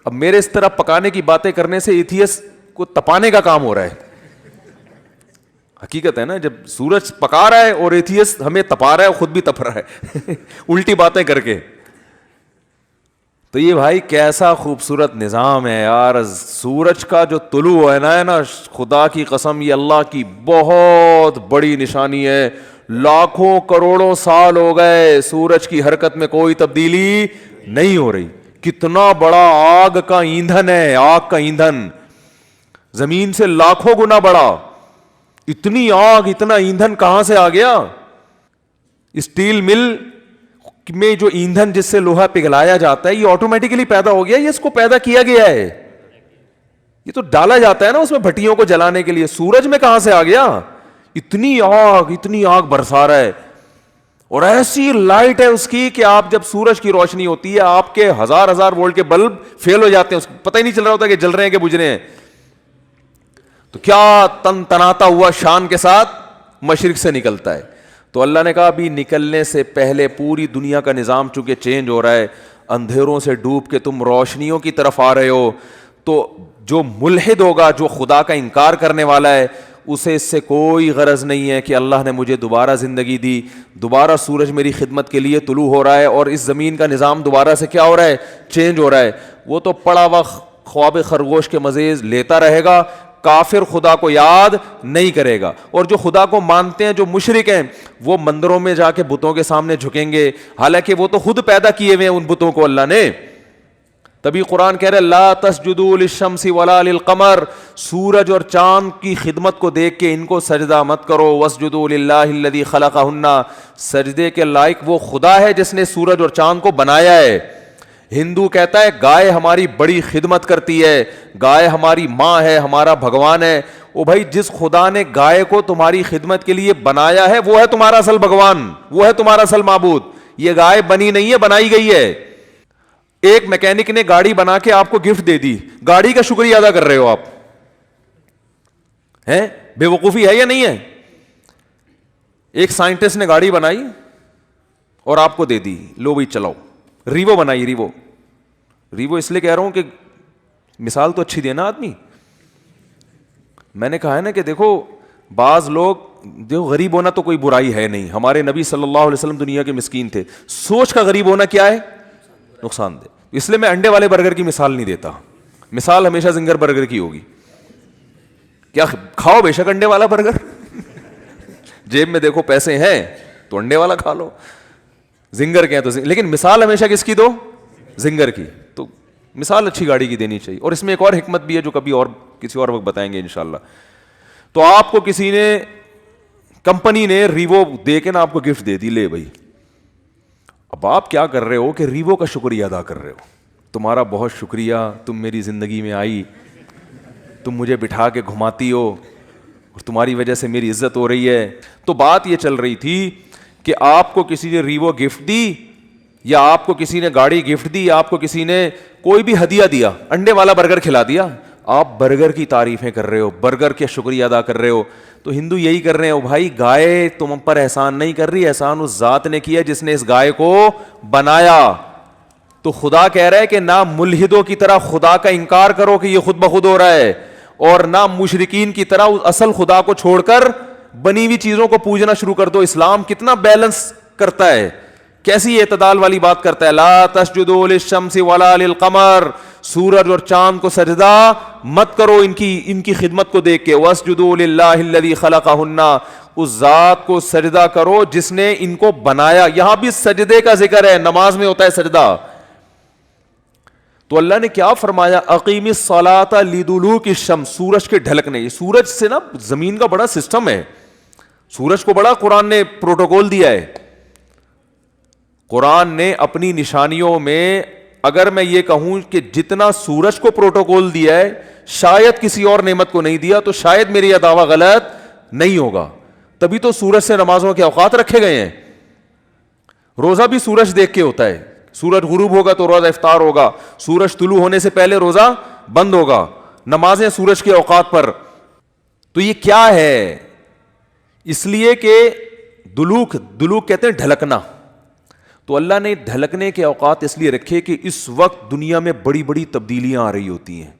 اب میرے اس طرح پکانے کی باتیں کرنے سے ایتھیس کو تپانے کا کام ہو رہا ہے. حقیقت ہے نا، جب سورج پکا رہا ہے اور ایتھیس ہمیں تپا رہا ہے، خود بھی تپ رہا ہے الٹی باتیں کر کے. تو یہ بھائی کیسا خوبصورت نظام ہے یار. سورج کا جو طلوع ہے نا، خدا کی قسم یہ اللہ کی بہت بڑی نشانی ہے. لاکھوں کروڑوں سال ہو گئے سورج کی حرکت میں کوئی تبدیلی نہیں ہو رہی. کتنا بڑا آگ کا ایندھن ہے، آگ کا ایندھن زمین سے لاکھوں گنا بڑا. اتنی آگ، اتنا ایندھن کہاں سے آ گیا؟ اسٹیل مل میں جو ایندھن جس سے لوہا پگھلایا جاتا ہے یہ آٹومیٹکلی پیدا ہو گیا، یہ اس کو پیدا کیا گیا ہے، یہ تو ڈالا جاتا ہے نا اس میں بھٹیوں کو جلانے کے لیے. سورج میں کہاں سے آ گیا؟ اتنی آگ برسا رہا ہے، اور ایسی لائٹ ہے اس کی کہ آپ جب سورج کی روشنی ہوتی ہے آپ کے ہزار وولٹ کے بلب فیل ہو جاتے ہیں، اس کو پتہ ہی نہیں چل رہا ہوتا کہ جل رہے ہیں کہ بجھ رہے ہیں. تو کیا تن تناتا ہوا شان کے ساتھ مشرق سے نکلتا ہے. تو اللہ نے کہا ابھی نکلنے سے پہلے پوری دنیا کا نظام چونکہ چینج ہو رہا ہے، اندھیروں سے ڈوب کے تم روشنیوں کی طرف آ رہے ہو. تو جو ملحد ہوگا، جو خدا کا انکار کرنے والا ہے، اسے اس سے کوئی غرض نہیں ہے کہ اللہ نے مجھے دوبارہ زندگی دی، دوبارہ سورج میری خدمت کے لیے طلوع ہو رہا ہے اور اس زمین کا نظام دوبارہ سے کیا ہو رہا ہے؟ چینج ہو رہا ہے. وہ تو پڑا ہوا خواب خرگوش کے مزے لیتا رہے گا. کافر خدا کو یاد نہیں کرے گا. اور جو خدا کو مانتے ہیں، جو مشرک ہیں، وہ مندروں میں جا کے بتوں کے سامنے جھکیں گے، حالانکہ وہ تو خود پیدا کیے ہوئے ہیں ان بتوں کو اللہ نے. تبھی قرآن کہہ رہے لا تسجدوا للشمس ولا للقمر، سورج اور چاند کی خدمت کو دیکھ کے ان کو سجدہ مت کرو. واسجدوا للہ الذی خلقہن، سجدے کے لائق وہ خدا ہے جس نے سورج اور چاند کو بنایا ہے. ہندو کہتا ہے گائے ہماری بڑی خدمت کرتی ہے، گائے ہماری ماں ہے، ہمارا بھگوان ہے. او بھائی جس خدا نے گائے کو تمہاری خدمت کے لیے بنایا ہے وہ ہے تمہارا اصل بھگوان، وہ ہے تمہارا اصل معبود. یہ گائے بنی نہیں ہے، بنائی گئی ہے. ایک میکینک نے گاڑی بنا کے آپ کو گفٹ دے دی، گاڑی کا شکریہ ادا کر رہے ہو آپ، ہیں؟ بے وقوفی ہے یا نہیں ہے؟ ایک سائنٹسٹ نے گاڑی بنائی اور آپ کو دے دی، لو بھائی چلاؤ. ریوو بنائی، ریوو اس لیے کہہ رہا ہوں کہ مثال تو اچھی دے نا آدمی. میں نے کہا ہے نا کہ دیکھو بعض لوگ جو غریب ہونا تو کوئی برائی ہے نہیں، ہمارے نبی صلی اللہ علیہ وسلم دنیا کے مسکین تھے. سوچ کا غریب ہونا کیا ہے؟ نقصان دہ. اس لیے میں انڈے والے برگر کی مثال نہیں دیتا، مثال ہمیشہ زنگر برگر کی ہوگی. کیا کھاؤ بے شک انڈے والا برگر جیب میں دیکھو پیسے ہیں تو انڈے والا کھا لو. زنگر کے ہیں تو لیکن مثال ہمیشہ کس کی دو؟ زنگر کی. تو مثال اچھی گاڑی کی دینی چاہیے. اور اس میں ایک اور حکمت بھی ہے جو کبھی اور کسی اور وقت بتائیں گے انشاءاللہ. تو آپ کو کسی نے, کمپنی نے ریوو دے کے نا آپ کو گفٹ دے دی, لے بھائی. اب آپ کیا کر رہے ہو کہ ریوو کا شکریہ ادا کر رہے ہو, تمہارا بہت شکریہ, تم میری زندگی میں آئی, تم مجھے بٹھا کے گھماتی ہو اور تمہاری وجہ سے میری عزت ہو رہی ہے. تو بات یہ چل رہی تھی کہ آپ کو کسی نے ریوو گفٹ دی, یا آپ کو کسی نے گاڑی گفٹ دی, یا آپ کو کسی نے کوئی بھی ہدیہ دیا, انڈے والا برگر کھلا دیا, آپ برگر کی تعریفیں کر رہے ہو, برگر کے شکریہ ادا کر رہے ہو. تو ہندو یہی کر رہے ہو بھائی, گائے تم پر احسان نہیں کر رہی, احسان اس ذات نے کیا جس نے اس گائے کو بنایا. تو خدا کہہ رہا ہے کہ نہ ملحدوں کی طرح خدا کا انکار کرو کہ یہ خود بخود ہو رہا ہے, اور نہ مشرکین کی طرح اصل خدا کو چھوڑ کر بنی ہوئی چیزوں کو پوجنا شروع کر دو. اسلام کتنا بیلنس کرتا ہے, کیسی اعتدال والی بات کرتا ہے. لا تسجدوا للشمس ولا للقمر, سورج اور چاند کو سجدہ مت کرو ان کی خدمت کو دیکھ کے. واسجدوا للہ الذی خلقہن, اس ذات کو سجدہ کرو جس نے ان کو بنایا. یہاں بھی سجدے کا ذکر ہے, نماز میں ہوتا ہے سجدہ. تو اللہ نے کیا فرمایا, اقیم الصلاۃ لدلوک الشمس, سورج کے ڈھلکنے. یہ سورج سے نا زمین کا بڑا سسٹم ہے, سورج کو بڑا قرآن نے پروٹوکول دیا ہے. قرآن نے اپنی نشانیوں میں, اگر میں یہ کہوں کہ جتنا سورج کو پروٹوکول دیا ہے شاید کسی اور نعمت کو نہیں دیا, تو شاید میری یہ دعویٰ غلط نہیں ہوگا. تبھی تو سورج سے نمازوں کے اوقات رکھے گئے ہیں. روزہ بھی سورج دیکھ کے ہوتا ہے, سورج غروب ہوگا تو روزہ افطار ہوگا, سورج طلوع ہونے سے پہلے روزہ بند ہوگا, نمازیں سورج کے اوقات پر. تو یہ کیا ہے؟ اس لیے کہ دلوک کہتے ہیں ڈھلکنا. تو اللہ نے ڈھلکنے کے اوقات اس لیے رکھے کہ اس وقت دنیا میں بڑی بڑی تبدیلیاں آ رہی ہوتی ہیں,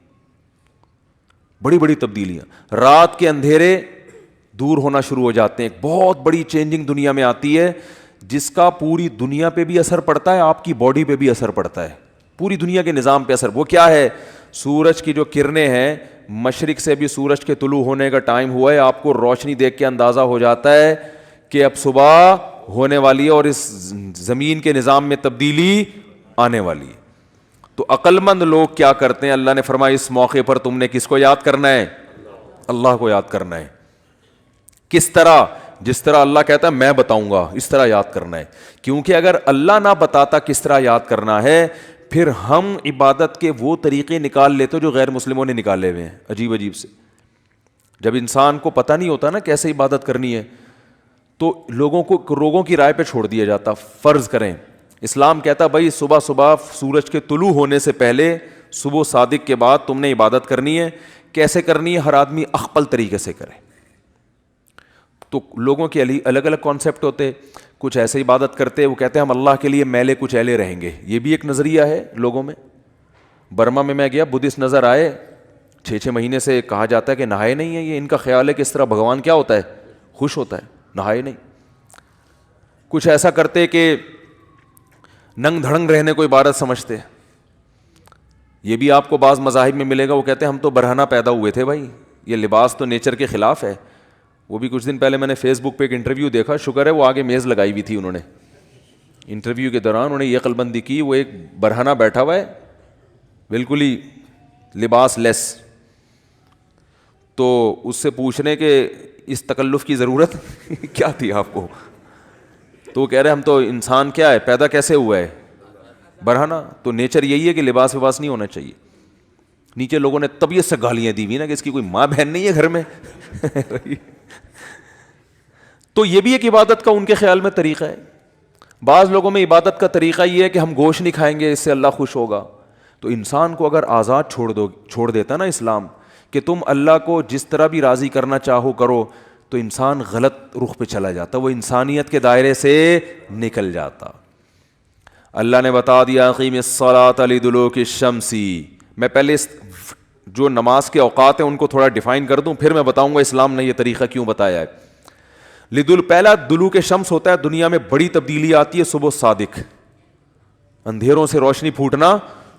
بڑی بڑی تبدیلیاں. رات کے اندھیرے دور ہونا شروع ہو جاتے ہیں, ایک بہت بڑی چینجنگ دنیا میں آتی ہے جس کا پوری دنیا پہ بھی اثر پڑتا ہے, آپ کی باڈی پہ بھی اثر پڑتا ہے, پوری دنیا کے نظام پہ اثر. وہ کیا ہے؟ سورج کی جو کرنیں ہیں, مشرق سے بھی سورج کے طلوع ہونے کا ٹائم ہوا ہے, آپ کو روشنی دیکھ کے اندازہ ہو جاتا ہے کہ اب صبح ہونے والی ہے اور اس زمین کے نظام میں تبدیلی آنے والی ہے. تو عقل مند لوگ کیا کرتے ہیں؟ اللہ نے فرمایا اس موقع پر تم نے کس کو یاد کرنا ہے؟ اللہ کو یاد کرنا ہے. کس طرح؟ جس طرح اللہ کہتا ہے میں بتاؤں گا اس طرح یاد کرنا ہے. کیونکہ اگر اللہ نہ بتاتا کس طرح یاد کرنا ہے, پھر ہم عبادت کے وہ طریقے نکال لیتے جو غیر مسلموں نے نکالے ہوئے ہیں, عجیب عجیب سے. جب انسان کو پتہ نہیں ہوتا نا کیسے عبادت کرنی ہے, تو لوگوں کی رائے پہ چھوڑ دیا جاتا. فرض کریں اسلام کہتا بھائی صبح سورج کے طلوع ہونے سے پہلے, صبح صادق کے بعد تم نے عبادت کرنی ہے. کیسے کرنی ہے؟ ہر آدمی اخپل طریقے سے کرے. تو لوگوں کے الگ الگ کانسیپٹ ہوتے. کچھ ایسے عبادت کرتے, وہ کہتے ہیں ہم اللہ کے لیے میلے کچھ ایلے رہیں گے. یہ بھی ایک نظریہ ہے لوگوں میں. برما میں گیا, بدھسٹ نظر آئے, 6 مہینے سے کہا جاتا ہے کہ نہائے نہیں ہیں. یہ ان کا خیال ہے کہ اس طرح بھگوان کیا ہوتا ہے؟ خوش ہوتا ہے, نہائے نہیں. کچھ ایسا کرتے کہ ننگ دھڑنگ رہنے کو عبادت سمجھتے. یہ بھی آپ کو بعض مذاہب میں ملے گا, وہ کہتے ہیں ہم تو برہنہ پیدا ہوئے تھے بھائی, یہ لباس تو نیچر کے خلاف ہے. وہ بھی کچھ دن پہلے میں نے فیس بک پہ ایک انٹرویو دیکھا, شکر ہے وہ آگے میز لگائی ہوئی تھی انہوں نے. انٹرویو کے دوران انہوں نے یہ عقلمندی کی, وہ ایک برہنہ بیٹھا ہوا ہے بالکل ہی لباس لیس. تو اس سے پوچھنے کہ اس تکلف کی ضرورت کیا تھی آپ کو؟ تو وہ کہہ رہے ہم تو انسان کیا ہے, پیدا کیسے ہوا ہے؟ برہنہ. تو نیچر یہی ہے کہ لباس وباس نہیں ہونا چاہیے. نیچے لوگوں نے طبیعت سے گالیاں دی ہوئی نا کہ اس کی کوئی ماں بہن نہیں ہے گھر میں. تو یہ بھی ایک عبادت کا ان کے خیال میں طریقہ ہے. بعض لوگوں میں عبادت کا طریقہ یہ ہے کہ ہم گوشت نہیں کھائیں گے, اس سے اللہ خوش ہوگا. تو انسان کو اگر آزاد چھوڑ دیتا نا اسلام کہ تم اللہ کو جس طرح بھی راضی کرنا چاہو کرو, تو انسان غلط رخ پہ چلا جاتا, وہ انسانیت کے دائرے سے نکل جاتا. اللہ نے بتا دیا اقیم الصلاۃ لدلوک الشمس. میں پہلے جو نماز کے اوقات ہیں ان کو تھوڑا ڈیفائن کر دوں, پھر میں بتاؤں گا اسلام نے یہ طریقہ کیوں بتایا ہے. پہلا دلوک شمس ہوتا ہے, دنیا میں بڑی تبدیلی آتی ہے صبح صادق, اندھیروں سے روشنی پھوٹنا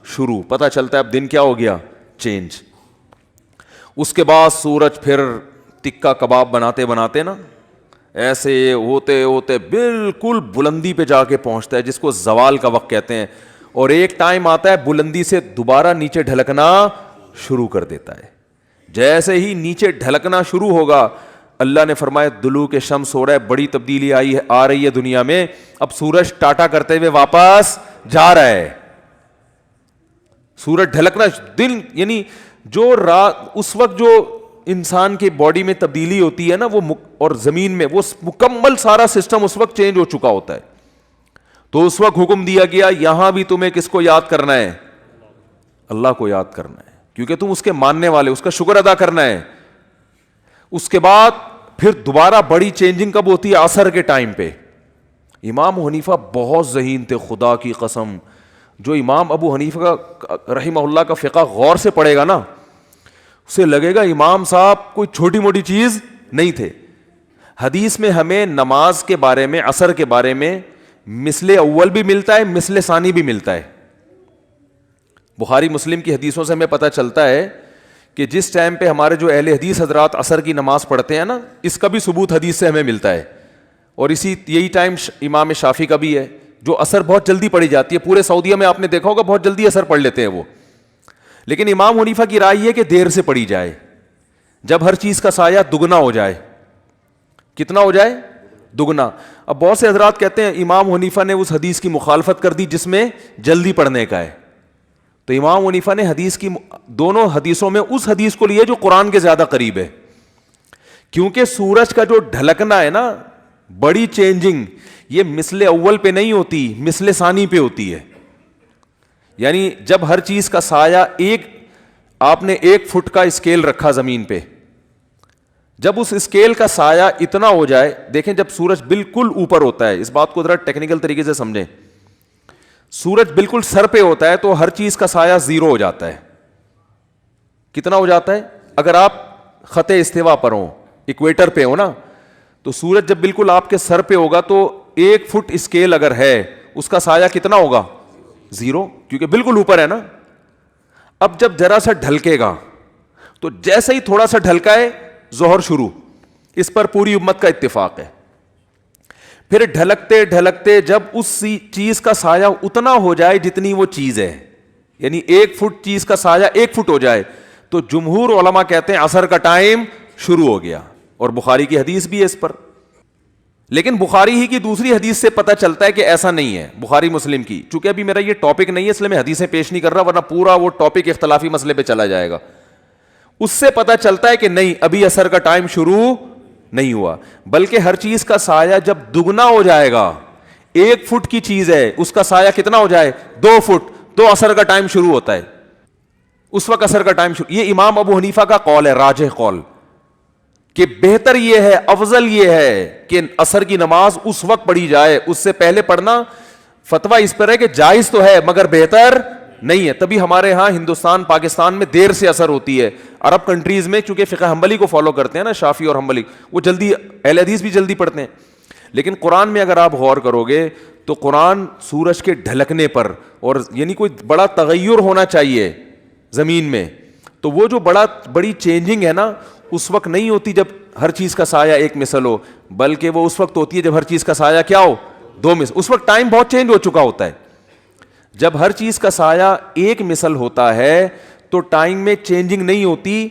شروع, پتہ چلتا ہے اب دن کیا ہو گیا, چینج. اس کے بعد سورج پھر ٹکا کباب بناتے نا ایسے ہوتے ہوتے بالکل بلندی پہ جا کے پہنچتا ہے جس کو زوال کا وقت کہتے ہیں, اور ایک ٹائم آتا ہے بلندی سے دوبارہ نیچے ڈھلکنا شروع کر دیتا ہے. جیسے ہی نیچے ڈھلکنا شروع ہوگا, اللہ نے فرمایا دلو کے شمس ہو رہا ہے, بڑی تبدیلی آ رہی ہے دنیا میں, اب سورج ٹاٹا کرتے ہوئے واپس جا رہا ہے. سورج ڈھلکنا دن یعنی جو رات اس وقت جو انسان کی باڈی میں تبدیلی ہوتی ہے نا وہ اور زمین میں وہ مکمل سارا سسٹم اس وقت چینج ہو چکا ہوتا ہے. تو اس وقت حکم دیا گیا یہاں بھی تمہیں کس کو یاد کرنا ہے؟ اللہ کو یاد کرنا ہے, کیونکہ تم اس کے ماننے والے, اس کا شکر ادا کرنا ہے. اس کے بعد پھر دوبارہ بڑی چینجنگ کب ہوتی ہے؟ عصر کے ٹائم پہ. امام حنیفہ بہت ذہین تھے, خدا کی قسم. جو امام ابو حنیفہ کا رحمہ اللہ کا فقہ غور سے پڑھے گا نا, اسے لگے گا امام صاحب کوئی چھوٹی موٹی چیز نہیں تھے. حدیث میں ہمیں نماز کے بارے میں, عصر کے بارے میں مثل اول بھی ملتا ہے, مثل ثانی بھی ملتا ہے. بخاری مسلم کی حدیثوں سے ہمیں پتہ چلتا ہے کہ جس ٹائم پہ ہمارے جو اہل حدیث حضرات عصر کی نماز پڑھتے ہیں نا, اس کا بھی ثبوت حدیث سے ہمیں ملتا ہے. اور یہی ٹائم امام شافعی کا بھی ہے, جو عصر بہت جلدی پڑھی جاتی ہے. پورے سعودیہ میں آپ نے دیکھا ہوگا بہت جلدی عصر پڑھ لیتے ہیں وہ. لیکن امام حنیفہ کی رائے یہ کہ دیر سے پڑھی جائے, جب ہر چیز کا سایہ دگنا ہو جائے. کتنا ہو جائے؟ دگنا. اب بہت سے حضرات کہتے ہیں امام حنیفہ نے اس حدیث کی مخالفت کر دی جس میں جلدی پڑھنے کا ہے. تو امام حنیفہ نے حدیث کی دونوں حدیثوں میں اس حدیث کو لیا جو قرآن کے زیادہ قریب ہے, کیونکہ سورج کا جو ڈھلکنا ہے نا, بڑی چینجنگ, یہ مثل اول پہ نہیں ہوتی, مثل ثانی پہ ہوتی ہے. یعنی جب ہر چیز کا سایہ آپ نے 1 فٹ کا اسکیل رکھا زمین پہ, جب اس اسکیل کا سایہ اتنا ہو جائے, دیکھیں جب سورج بالکل اوپر ہوتا ہے, اس بات کو ذرا ٹیکنیکل طریقے سے سمجھیں, سورج بالکل سر پہ ہوتا ہے تو ہر چیز کا سایہ 0 ہو جاتا ہے. کتنا ہو جاتا ہے؟ اگر آپ خط استوا پر ہوں, ایکویٹر پہ ہو نا, تو سورج جب بالکل آپ کے سر پہ ہوگا تو 1 فٹ اسکیل اگر ہے اس کا سایہ کتنا ہوگا؟ 0, کیونکہ بالکل اوپر ہے نا. اب جب ذرا سا ڈھلکے گا تو جیسے ہی تھوڑا سا ڈھلکا ہے ظہر شروع, اس پر پوری امت کا اتفاق ہے. پھر ڈھلکتے ڈھلکتے جب اس چیز کا سایہ اتنا ہو جائے جتنی وہ چیز ہے, یعنی 1 فٹ چیز کا سایہ 1 فٹ ہو جائے, تو جمہور علماء کہتے ہیں عصر کا ٹائم شروع ہو گیا. اور بخاری کی حدیث بھی ہے اس پر. لیکن بخاری ہی کی دوسری حدیث سے پتہ چلتا ہے کہ ایسا نہیں ہے. بخاری مسلم کی, چونکہ ابھی میرا یہ ٹاپک نہیں ہے اس لیے میں حدیثیں پیش نہیں کر رہا, ورنہ پورا وہ ٹاپک اختلافی مسئلے پہ چلا جائے گا. اس سے پتہ چلتا ہے کہ نہیں, ابھی عصر کا ٹائم شروع نہیں ہوا, بلکہ ہر چیز کا سایہ جب دگنا ہو جائے گا, 1 فٹ کی چیز ہے اس کا سایہ کتنا ہو جائے؟ 2 فٹ, تو عصر کا ٹائم شروع ہوتا ہے. اس وقت عصر کا ٹائم شروع. یہ امام ابو حنیفہ کا قول ہے, راجح قول, کہ بہتر یہ ہے, افضل یہ ہے کہ عصر کی نماز اس وقت پڑھی جائے, اس سے پہلے پڑھنا فتویٰ اس پر ہے کہ جائز تو ہے مگر بہتر نہیں ہے. تبھی ہمارے ہاں ہندوستان پاکستان میں دیر سے عصر ہوتی ہے. عرب کنٹریز میں چونکہ فقہ حنبلی کو فالو کرتے ہیں نا, شافعی اور حنبلی, وہ جلدی, اہل حدیث بھی جلدی پڑھتے ہیں. لیکن قرآن میں اگر آپ غور کرو گے تو قرآن سورج کے ڈھلکنے پر, اور یعنی کوئی بڑا تغیر ہونا چاہیے زمین میں, تو وہ جو بڑی چینجنگ ہے نا, اس وقت نہیں ہوتی جب ہر چیز کا سایہ 1 مثل ہو, بلکہ وہ اس وقت ہوتی ہے جب ہر چیز کا سایہ کیا ہو؟ 2 مثل. اس وقت ٹائم بہت چینج ہو چکا ہوتا ہے. جب ہر چیز کا سایہ 1 مثل ہوتا ہے تو ٹائم میں چینجنگ نہیں ہوتی.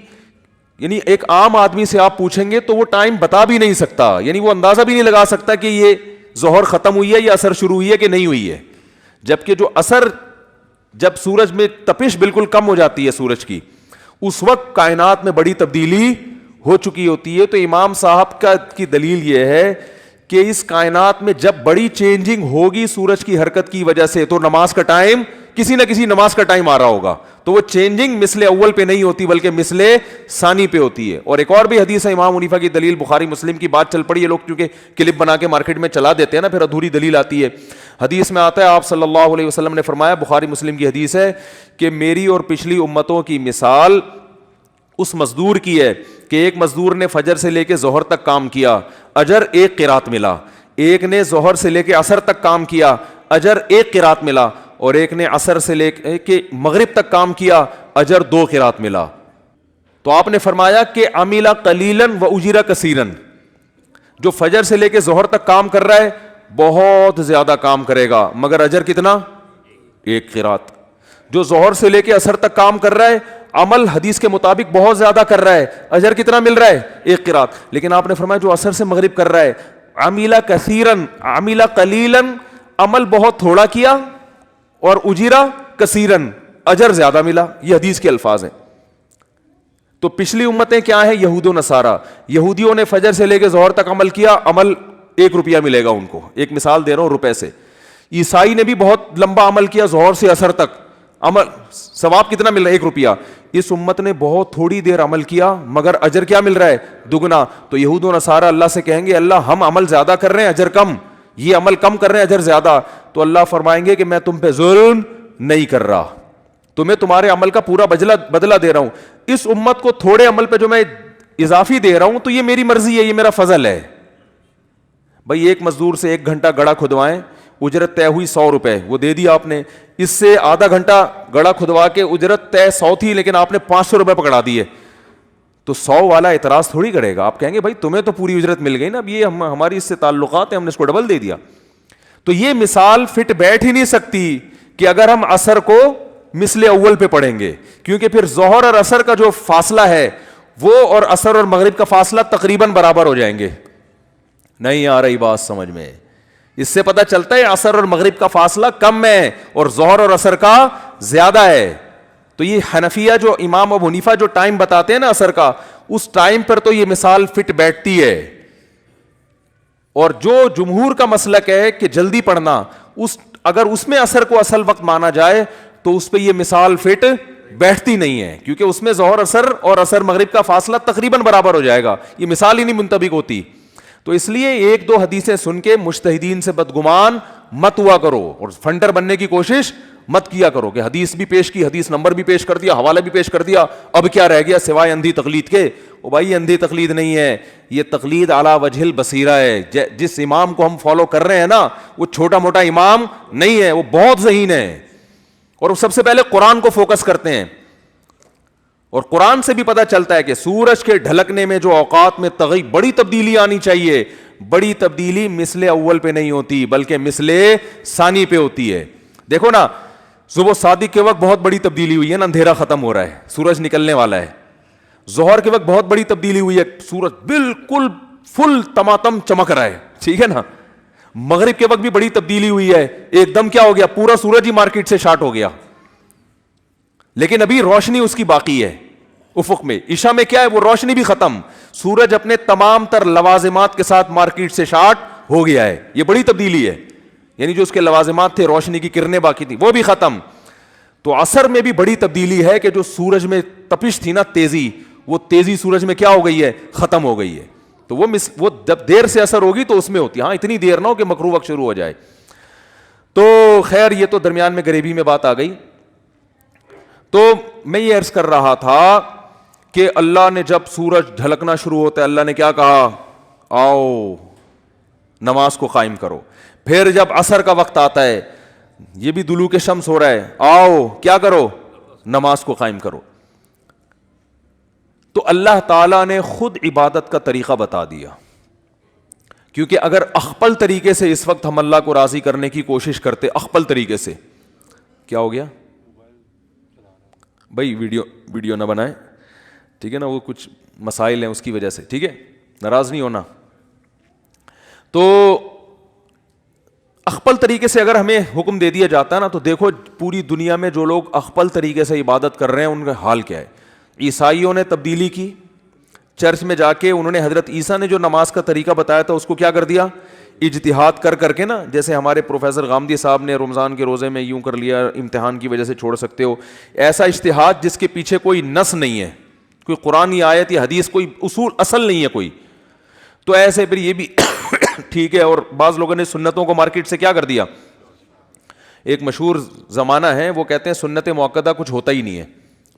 یعنی ایک عام آدمی سے آپ پوچھیں گے تو وہ ٹائم بتا بھی نہیں سکتا, یعنی وہ اندازہ بھی نہیں لگا سکتا کہ یہ ظہر ختم ہوئی ہے یا عصر شروع ہوئی ہے کہ نہیں ہوئی ہے. جبکہ جو عصر, جب سورج میں تپش بالکل کم ہو جاتی ہے سورج کی, اس وقت کائنات میں بڑی تبدیلی ہو چکی ہوتی ہے. تو امام صاحب کی دلیل یہ ہے کہ اس کائنات میں جب بڑی چینجنگ ہوگی سورج کی حرکت کی وجہ سے, تو نماز کا ٹائم, کسی نہ کسی نماز کا ٹائم آ رہا ہوگا. تو وہ چینجنگ مثل اول پہ نہیں ہوتی بلکہ مثل ثانی پہ ہوتی ہے. اور ایک اور بھی حدیث ہے امام حنیفہ کی دلیل, بخاری مسلم کی, بات چل پڑی ہے, لوگ کیونکہ کلپ بنا کے مارکیٹ میں چلا دیتے ہیں نا, پھر ادھوری دلیل آتی ہے. حدیث میں آتا ہے آپ صلی اللہ علیہ وسلم نے فرمایا, بخاری مسلم کی حدیث ہے, کہ میری اور پچھلی امتوں کی مثال اس مزدور کی ہے کہ ایک مزدور نے فجر سے لے کے ظہر تک کام کیا, اجر 1 قرات ملا. ایک نے ظہر سے لے کے عصر تک کام کیا, اجر 1 قرات ملا. اور ایک نے عصر سے لے کے مغرب تک کام کیا, اجر 2 قرات ملا. تو آپ نے فرمایا کہ عمل قلیلا و اجر کثیرا, جو فجر سے لے کے ظہر تک کام کر رہا ہے بہت زیادہ کام کرے گا مگر اجر کتنا؟ ایک قرات. جو ظہر سے لے کے عصر تک کام کر رہا ہے عمل حدیث کے مطابق بہت زیادہ کر رہا ہے, اجر کتنا مل رہا ہے؟ ایک قرات. لیکن آپ نے فرمایا جو عصر سے مغرب کر رہا ہے عمل کثیرن عمل قلیلن, عمل بہت تھوڑا کیا اور اجیرا کثیرن, اجر زیادہ ملا. یہ حدیث کے الفاظ ہیں. تو پچھلی امتیں کیا ہیں؟ یہود و نصارہ. یہودیوں نے فجر سے لے کے ظہر تک عمل کیا, عمل 1 روپیہ ملے گا ان کو, ایک مثال دے رہا ہوں روپے سے. عیسائی نے بھی بہت لمبا عمل کیا ظہر سے عصر تک, عمل ثواب کتنا مل رہا ہے؟ 1 روپیہ. اس امت نے بہت تھوڑی دیر عمل کیا مگر اجر کیا مل رہا ہے؟ دگنا. تو یہود و نصارہ اللہ سے کہیں گے اللہ ہم عمل زیادہ کر رہے ہیں اجر کم, یہ عمل کم کر رہے ہیں اجر زیادہ. تو اللہ فرمائیں گے کہ میں تم پہ ظلم نہیں کر رہا, تمہیں تمہارے عمل کا پورا بدلہ دے رہا ہوں. اس امت کو تھوڑے عمل پہ جو میں اضافی دے رہا ہوں تو یہ میری مرضی ہے, یہ میرا فضل ہے. بھائی ایک مزدور سے 1 گھنٹہ گڑھا کھدوائیں, اجرت طے ہوئی 100 روپے, وہ دے دیا آپ نے. اس سے آدھا گھنٹہ گڑھا کھدوا کے اجرت طے 100 تھی لیکن آپ نے 500 روپے پکڑا دیے, تو 100 والا اعتراض تھوڑی کرے گا. آپ کہیں گے بھائی تمہیں تو پوری اجرت مل گئی نا, اب یہ ہماری اس سے تعلقات ہیں, ہم نے اس کو ڈبل دے دیا. تو یہ مثال فٹ بیٹھ ہی نہیں سکتی کہ اگر ہم عصر کو مثل اول پہ پڑھیں گے, کیونکہ پھر ظہر اور عصر کا جو فاصلہ ہے وہ اور عصر اور مغرب کا فاصلہ تقریباً برابر ہو جائیں گے. نہیں آ رہی بات سمجھ میں؟ اس سے پتہ چلتا ہے عصر اور مغرب کا فاصلہ کم ہے اور ظہر اور عصر کا زیادہ ہے. تو یہ حنفیہ جو امام ابو حنیفہ جو ٹائم بتاتے ہیں نا عصر کا, اس ٹائم پر تو یہ مثال فٹ بیٹھتی ہے. اور جو جمہور کا مسلک ہے کہ جلدی پڑھنا, اگر اس میں عصر کو اصل وقت مانا جائے تو اس پہ یہ مثال فٹ بیٹھتی نہیں ہے, کیونکہ اس میں ظہر عصر اور عصر مغرب کا فاصلہ تقریباً برابر ہو جائے گا, یہ مثال ہی نہیں منطبق ہوتی. تو اس لیے 1-2 حدیثیں سن کے مجتہدین سے بدگمان مت ہوا کرو اور فنڈر بننے کی کوشش مت کیا کرو کہ حدیث بھی پیش کی, حدیث نمبر بھی پیش کر دیا, حوالہ بھی پیش کر دیا, اب کیا رہ گیا سوائے اندھی تقلید کے. او بھائی اندھی تقلید نہیں ہے, یہ تقلید علی وجہ البصیرہ ہے. جس امام کو ہم فالو کر رہے ہیں نا وہ چھوٹا موٹا امام نہیں ہے, وہ بہت ذہین ہے اور وہ سب سے پہلے قرآن کو فوکس کرتے ہیں. اور قرآن سے بھی پتہ چلتا ہے کہ سورج کے ڈھلکنے میں جو اوقات میں بڑی تبدیلی آنی چاہیے, بڑی تبدیلی مثل اول پہ نہیں ہوتی بلکہ مثل ثانی پہ ہوتی ہے. دیکھو نا صبح صادق کے وقت بہت بڑی تبدیلی ہوئی ہے نا, اندھیرا ختم ہو رہا ہے, سورج نکلنے والا ہے. ظہر کے وقت بہت بڑی تبدیلی ہوئی ہے, سورج بالکل فل تماتم چمک رہا ہے, ٹھیک ہے نا. مغرب کے وقت بھی بڑی تبدیلی ہوئی ہے, ایک دم کیا ہو گیا, پورا سورج ہی مارکیٹ سے شارٹ ہو گیا, لیکن ابھی روشنی اس کی باقی ہے افق میں. عشاء میں کیا ہے, وہ روشنی بھی ختم, سورج اپنے تمام تر لوازمات کے ساتھ مارکیٹ سے شارٹ ہو گیا ہے. یہ بڑی تبدیلی ہے, یعنی جو اس کے لوازمات تھے, روشنی کی کرنیں باقی تھی, وہ بھی ختم. تو عصر میں بھی بڑی تبدیلی ہے کہ جو سورج میں تپش تھی نا, تیزی, وہ تیزی سورج میں کیا ہو گئی ہے, ختم ہو گئی ہے. تو وہ جب دیر سے اثر ہوگی تو اس میں ہوتی ہے, ہاں اتنی دیر نہ ہو کہ مکروہ وقت شروع ہو جائے. تو خیر یہ تو درمیان میں غریبی میں بات آ گئی. تو میں یہ عرض کر رہا تھا کہ اللہ نے جب سورج ڈھلکنا شروع ہوتا ہے اللہ نے کیا کہا, آؤ نماز کو قائم کرو. پھر جب عصر کا وقت آتا ہے, یہ بھی دلوک شمس ہو رہا ہے, آؤ کیا کرو, نماز کو قائم کرو. تو اللہ تعالیٰ نے خود عبادت کا طریقہ بتا دیا, کیونکہ اگر اخپل طریقے سے اس وقت ہم اللہ کو راضی کرنے کی کوشش کرتے, اخپل طریقے سے, کیا ہو گیا بھائی, ویڈیو نہ بنائیں, ٹھیک ہے نا, وہ کچھ مسائل ہیں اس کی وجہ سے, ٹھیک ہے, ناراض نہیں ہونا. تو اخپل طریقے سے اگر ہمیں حکم دے دیا جاتا ہے نا, تو دیکھو پوری دنیا میں جو لوگ اخپل طریقے سے عبادت کر رہے ہیں ان کا حال کیا ہے. عیسائیوں نے تبدیلی کی, چرچ میں جا کے انہوں نے حضرت عیسیٰ نے جو نماز کا طریقہ بتایا تھا اس کو کیا کر دیا, اجتہاد کر کے نا, جیسے ہمارے پروفیسر غامدی صاحب نے رمضان کے روزے میں یوں کر لیا, امتحان کی وجہ سے چھوڑ سکتے ہو, ایسا اجتہاد جس کے پیچھے کوئی نص نہیں ہے, کوئی قرآن آیت یا حدیث, کوئی اصول اصل نہیں ہے کوئی, تو ایسے پھر یہ بھی ٹھیک ہے. اور بعض لوگوں نے سنتوں کو مارکیٹ سے کیا کر دیا, ایک مشہور زمانہ ہے وہ کہتے ہیں سنت موقدہ کچھ ہوتا ہی نہیں ہے,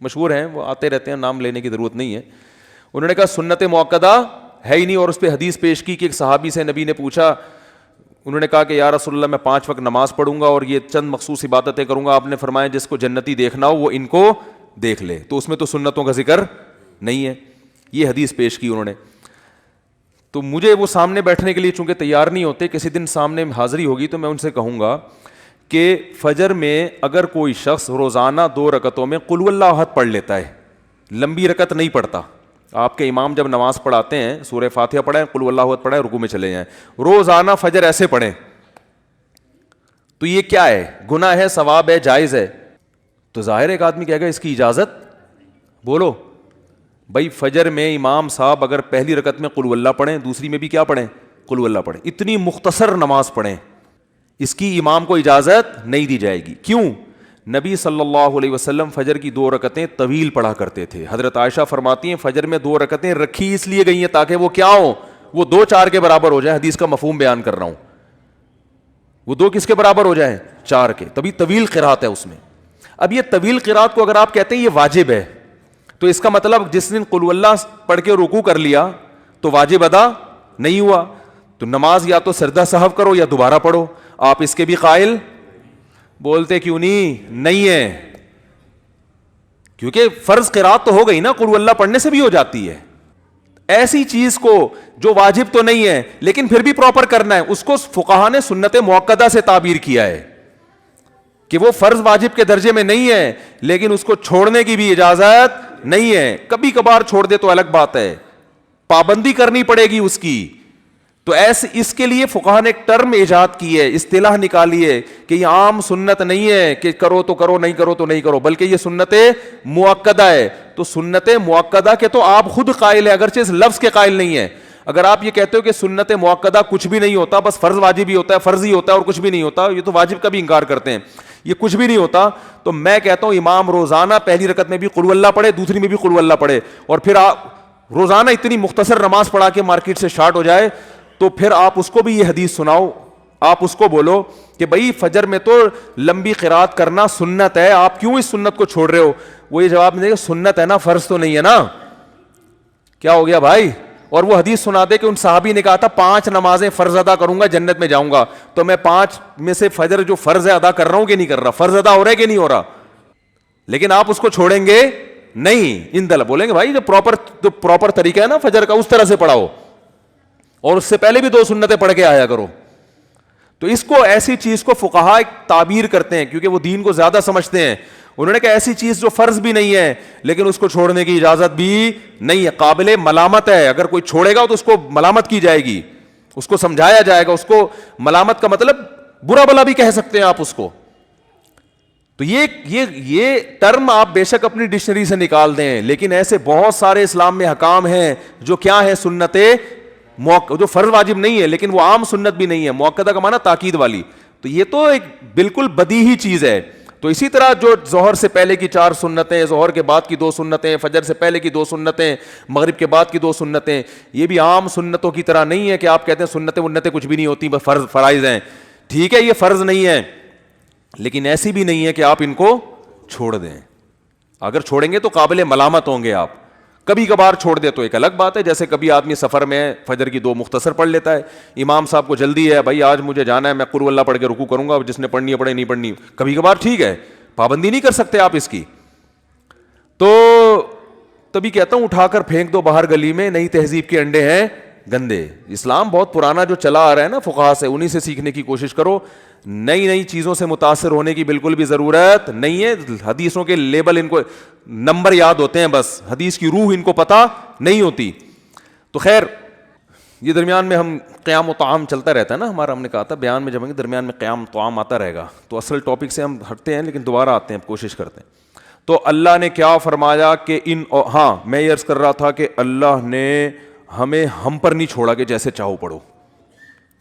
مشہور ہیں وہ, آتے رہتے ہیں, نام لینے کی ضرورت نہیں ہے. انہوں نے کہا سنت موقدہ ہے ہی نہیں, اور اس پہ حدیث پیش کی کہ ایک صحابی سے نبی نے پوچھا, انہوں نے کہا کہ یا رسول اللہ میں 5 وقت نماز پڑھوں گا اور یہ چند مخصوص عبادتیں کروں گا. آپ نے فرمایا جس کو جنتی دیکھنا ہو وہ ان کو دیکھ لے, تو اس میں تو سنتوں کا ذکر نہیں ہے. یہ حدیث پیش کی انہوں نے. تو مجھے وہ سامنے بیٹھنے کے لیے چونکہ تیار نہیں ہوتے, کسی دن سامنے حاضری ہوگی تو میں ان سے کہوں گا کہ فجر میں اگر کوئی شخص روزانہ 2 رکعتوں میں قل اللہ احد پڑھ لیتا ہے, لمبی رکعت نہیں پڑھتا, آپ کے امام جب نماز پڑھاتے ہیں سورہ فاتحہ پڑھیں, قل اللہ احد پڑھیں, رکوع میں چلے جائیں, روزانہ فجر ایسے پڑھیں, تو یہ کیا ہے؟ گناہ ہے, ثواب ہے, جائز ہے؟ تو ظاہر ایک آدمی کہے گا اس کی اجازت, بولو بھائی فجر میں امام صاحب اگر پہلی رکعت میں قل اللہ پڑھیں, دوسری میں بھی کیا پڑھیں؟ قل اللہ پڑھیں, اتنی مختصر نماز پڑھیں, اس کی امام کو اجازت نہیں دی جائے گی. کیوں؟ نبی صلی اللہ علیہ وسلم فجر کی 2 رکعتیں طویل پڑھا کرتے تھے. حضرت عائشہ فرماتی ہیں فجر میں 2 رکعتیں رکھی اس لیے گئی ہیں تاکہ وہ کیا ہو, وہ 2 4 کے برابر ہو جائیں. حدیث کا مفہوم بیان کر رہا ہوں, وہ 2 کس کے برابر ہو جائیں؟ 4 کے. تبھی طویل قرات ہے اس میں. اب یہ طویل قرات کو اگر آپ کہتے ہیں یہ واجب ہے, تو اس کا مطلب جس دن قل اللہ پڑھ کے رکوع کر لیا تو واجب ادا نہیں ہوا, تو نماز یا تو سجدہ سہو کرو یا دوبارہ پڑھو. آپ اس کے بھی قائل بولتے کیوں نہیں ہے؟ کیونکہ فرض قرات تو ہو گئی نا, قل اللہ پڑھنے سے بھی ہو جاتی ہے. ایسی چیز کو جو واجب تو نہیں ہے لیکن پھر بھی پراپر کرنا ہے, اس کو فقہا نے سنت مؤکدہ سے تعبیر کیا ہے کہ وہ فرض واجب کے درجے میں نہیں ہے لیکن اس کو چھوڑنے کی بھی اجازت نہیں ہے. کبھی کبھار چھوڑ دے تو الگ بات ہے, پابندی کرنی پڑے گی اس کی. تو ایسے اس کے لیے فقہا نے ایک ٹرم ایجاد کی ہے, اصطلاح نکالی ہے کہ یہ عام سنت نہیں ہے کہ کرو تو کرو, نہیں کرو تو نہیں کرو, بلکہ یہ سنت مؤکدہ ہے. تو سنت مؤکدہ کے تو آپ خود قائل ہے, اگرچہ اس لفظ کے قائل نہیں ہے. اگر آپ یہ کہتے ہو کہ سنت مؤکدہ کچھ بھی نہیں ہوتا, بس فرض واجب ہی ہوتا ہے, فرض ہی ہوتا ہے اور کچھ بھی نہیں ہوتا, یہ تو واجب کا بھی انکار کرتے ہیں, یہ کچھ بھی نہیں ہوتا, تو میں کہتا ہوں امام روزانہ پہلی رکعت میں بھی قل اللہ پڑھے, دوسری میں بھی قل اللہ پڑھے, اور پھر آپ روزانہ اتنی مختصر نماز پڑھا کے مارکیٹ سے شارٹ ہو جائے تو پھر آپ اس کو بھی یہ حدیث سناؤ, آپ اس کو بولو کہ بھائی فجر میں تو لمبی قرات کرنا سنت ہے, آپ کیوں اس سنت کو چھوڑ رہے ہو؟ وہ یہ جواب دے گا سنت ہے نا, فرض تو نہیں ہے نا. کیا ہو گیا بھائی؟ اور وہ حدیث سنا دے کہ ان صحابی نے کہا تھا 5 نمازیں فرض ادا کروں گا جنت میں جاؤں گا, تو میں 5 میں سے فجر جو فرض ہے ادا کر رہا ہوں کہ نہیں کر رہا, فرض ادا ہو رہا ہے کہ نہیں ہو رہا, لیکن آپ اس کو چھوڑیں گے نہیں. ان دل بولیں گے بھائی جو پراپر طریقہ ہے نا فجر کا, اس طرح سے پڑھاؤ, اور اس سے پہلے بھی 2 سنتیں پڑھ کے آیا کرو. تو اس کو, ایسی چیز کو فقہا تعبیر کرتے ہیں کیونکہ وہ دین کو زیادہ سمجھتے ہیں. انہوں نے کہا ایسی چیز جو فرض بھی نہیں ہے لیکن اس کو چھوڑنے کی اجازت بھی نہیں ہے, قابل ملامت ہے, اگر کوئی چھوڑے گا تو اس کو ملامت کی جائے گی, اس کو سمجھایا جائے گا, اس کو ملامت کا مطلب برا بلا بھی کہہ سکتے ہیں آپ اس کو. تو یہ ٹرم آپ بے شک اپنی ڈکشنری سے نکال دیں, لیکن ایسے بہت سارے اسلام میں حکام ہیں جو کیا ہے سنت جو فرض واجب نہیں ہے لیکن وہ عام سنت بھی نہیں ہے, مؤکدہ کا معنی تاکید والی. تو یہ تو ایک بالکل بدیہی چیز ہے. تو اسی طرح جو ظہر سے پہلے کی 4 سنتیں, ظہر کے بعد کی 2 سنتیں, فجر سے پہلے کی 2 سنتیں, مغرب کے بعد کی 2 سنتیں, یہ بھی عام سنتوں کی طرح نہیں ہے کہ آپ کہتے ہیں سنتیں ونتیں کچھ بھی نہیں ہوتی, بس فرائض ہیں. ٹھیک ہے یہ فرض نہیں ہے لیکن ایسی بھی نہیں ہے کہ آپ ان کو چھوڑ دیں. اگر چھوڑیں گے تو قابل ملامت ہوں گے آپ. کبھی کبھار چھوڑ دے تو ایک الگ بات ہے, جیسے کبھی آدمی سفر میں فجر کی 2 مختصر پڑھ لیتا ہے, امام صاحب کو جلدی ہے بھائی آج مجھے جانا ہے, میں قل اللہ پڑھ کے رکوع کروں گا, جس نے پڑھنی ہے پڑھے, نہیں پڑھنی کبھی کبھار ٹھیک ہے, پابندی نہیں کر سکتے آپ اس کی. تو تبھی کہتا ہوں اٹھا کر پھینک دو باہر گلی میں, نئی تہذیب کے انڈے ہیں گندے. اسلام بہت پرانا جو چلا آ رہا ہے نا فقہا سے, انہی سے سیکھنے کی کوشش کرو. نئی چیزوں سے متاثر ہونے کی بالکل بھی ضرورت نہیں ہے. حدیثوں کے لیبل ان کو نمبر یاد ہوتے ہیں بس, حدیث کی روح ان کو پتہ نہیں ہوتی. تو خیر یہ درمیان میں ہم قیام و طعام چلتا رہتا ہے نا ہمارا, ہم نے کہا تھا بیان میں جب درمیان میں قیام طعام آتا رہے گا. تو اصل ٹاپک سے ہم ہٹتے ہیں لیکن دوبارہ آتے ہیں, کوشش کرتے ہیں. تو اللہ نے کیا فرمایا کہ میں یہ عرض کر رہا تھا کہ اللہ نے ہمیں ہم پر نہیں چھوڑا کہ جیسے چاہو پڑھو,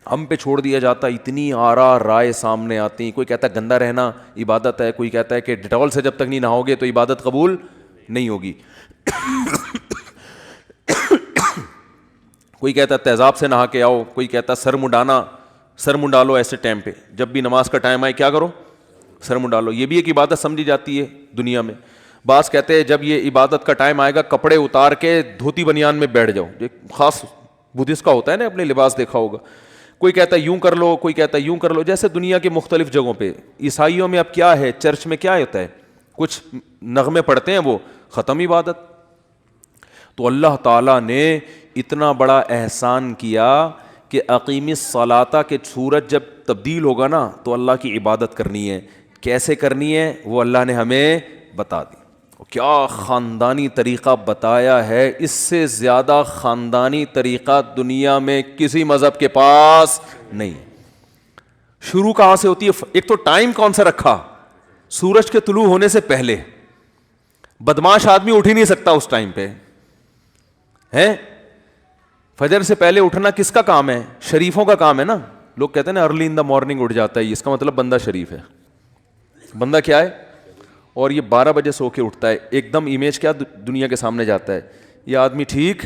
ہم پہ چھوڑ دیا جاتا. اتنی آرا رائے سامنے آتی, کوئی کہتا ہے گندا رہنا عبادت ہے, کوئی کہتا ہے کہ ڈیٹول سے جب تک نہیں نہاؤ گے تو عبادت قبول نہیں ہوگی, کوئی کہتا ہے تیزاب سے نہا کے آؤ, کوئی کہتا ہے سر منڈالو ایسے ٹائم پہ, جب بھی نماز کا ٹائم آئے کیا کرو, سر منڈالو. یہ بھی ایک عبادت سمجھی جاتی ہے دنیا میں. بعض کہتے ہیں جب یہ عبادت کا ٹائم آئے گا کپڑے اتار کے دھوتی بنیان میں بیٹھ جاؤ, جو خاص بدھسٹ کا ہوتا ہے نا, اپنے لباس دیکھا ہوگا. کوئی کہتا ہے یوں کر لو, کوئی کہتا ہے یوں کر لو, جیسے دنیا کے مختلف جگہوں پہ. عیسائیوں میں اب کیا ہے, چرچ میں کیا ہوتا ہے, کچھ نغمے پڑھتے ہیں, وہ ختم عبادت. تو اللہ تعالیٰ نے اتنا بڑا احسان کیا کہ اقیم الصلاۃ کہ سورج جب تبدیل ہوگا نا تو اللہ کی عبادت کرنی ہے. کیسے کرنی ہے وہ اللہ نے ہمیں بتا دی. کیا خاندانی طریقہ بتایا ہے, اس سے زیادہ خاندانی طریقہ دنیا میں کسی مذہب کے پاس نہیں. شروع کہاں سے ہوتی ہے؟ ایک تو ٹائم کون سا رکھا, سورج کے طلوع ہونے سے پہلے. بدماش آدمی اٹھ ہی نہیں سکتا اس ٹائم پہ ہے. فجر سے پہلے اٹھنا کس کا کام ہے؟ شریفوں کا کام ہے نا. لوگ کہتے ہیں نا ارلی ان دا مارننگ اٹھ جاتا ہے, اس کا مطلب بندہ شریف ہے. بندہ کیا ہے؟ اور یہ 12 بجے سو کے اٹھتا ہے, ایک دم امیج کیا دنیا کے سامنے جاتا ہے, یہ آدمی ٹھیک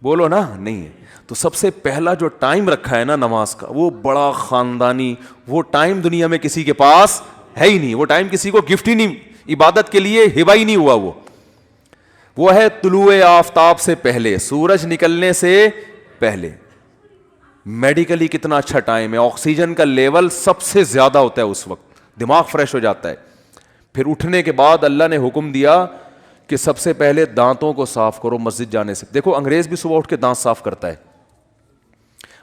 بولو نا نہیں ہے. تو سب سے پہلا جو ٹائم رکھا ہے نا نماز کا, وہ بڑا خاندانی, وہ ٹائم دنیا میں کسی کے پاس ہے ہی نہیں. وہ ٹائم کسی کو گفٹ ہی نہیں, عبادت کے لیے ہبا ہی نہیں ہوا. وہ ہے طلوع آفتاب سے پہلے, سورج نکلنے سے پہلے. میڈیکلی کتنا اچھا ٹائم ہے, آکسیجن کا لیول سب سے زیادہ ہوتا ہے اس وقت, دماغ فریش ہو جاتا ہے. پھر اٹھنے کے بعد اللہ نے حکم دیا کہ سب سے پہلے دانتوں کو صاف کرو مسجد جانے سے. دیکھو انگریز بھی صبح اٹھ کے دانت صاف کرتا ہے.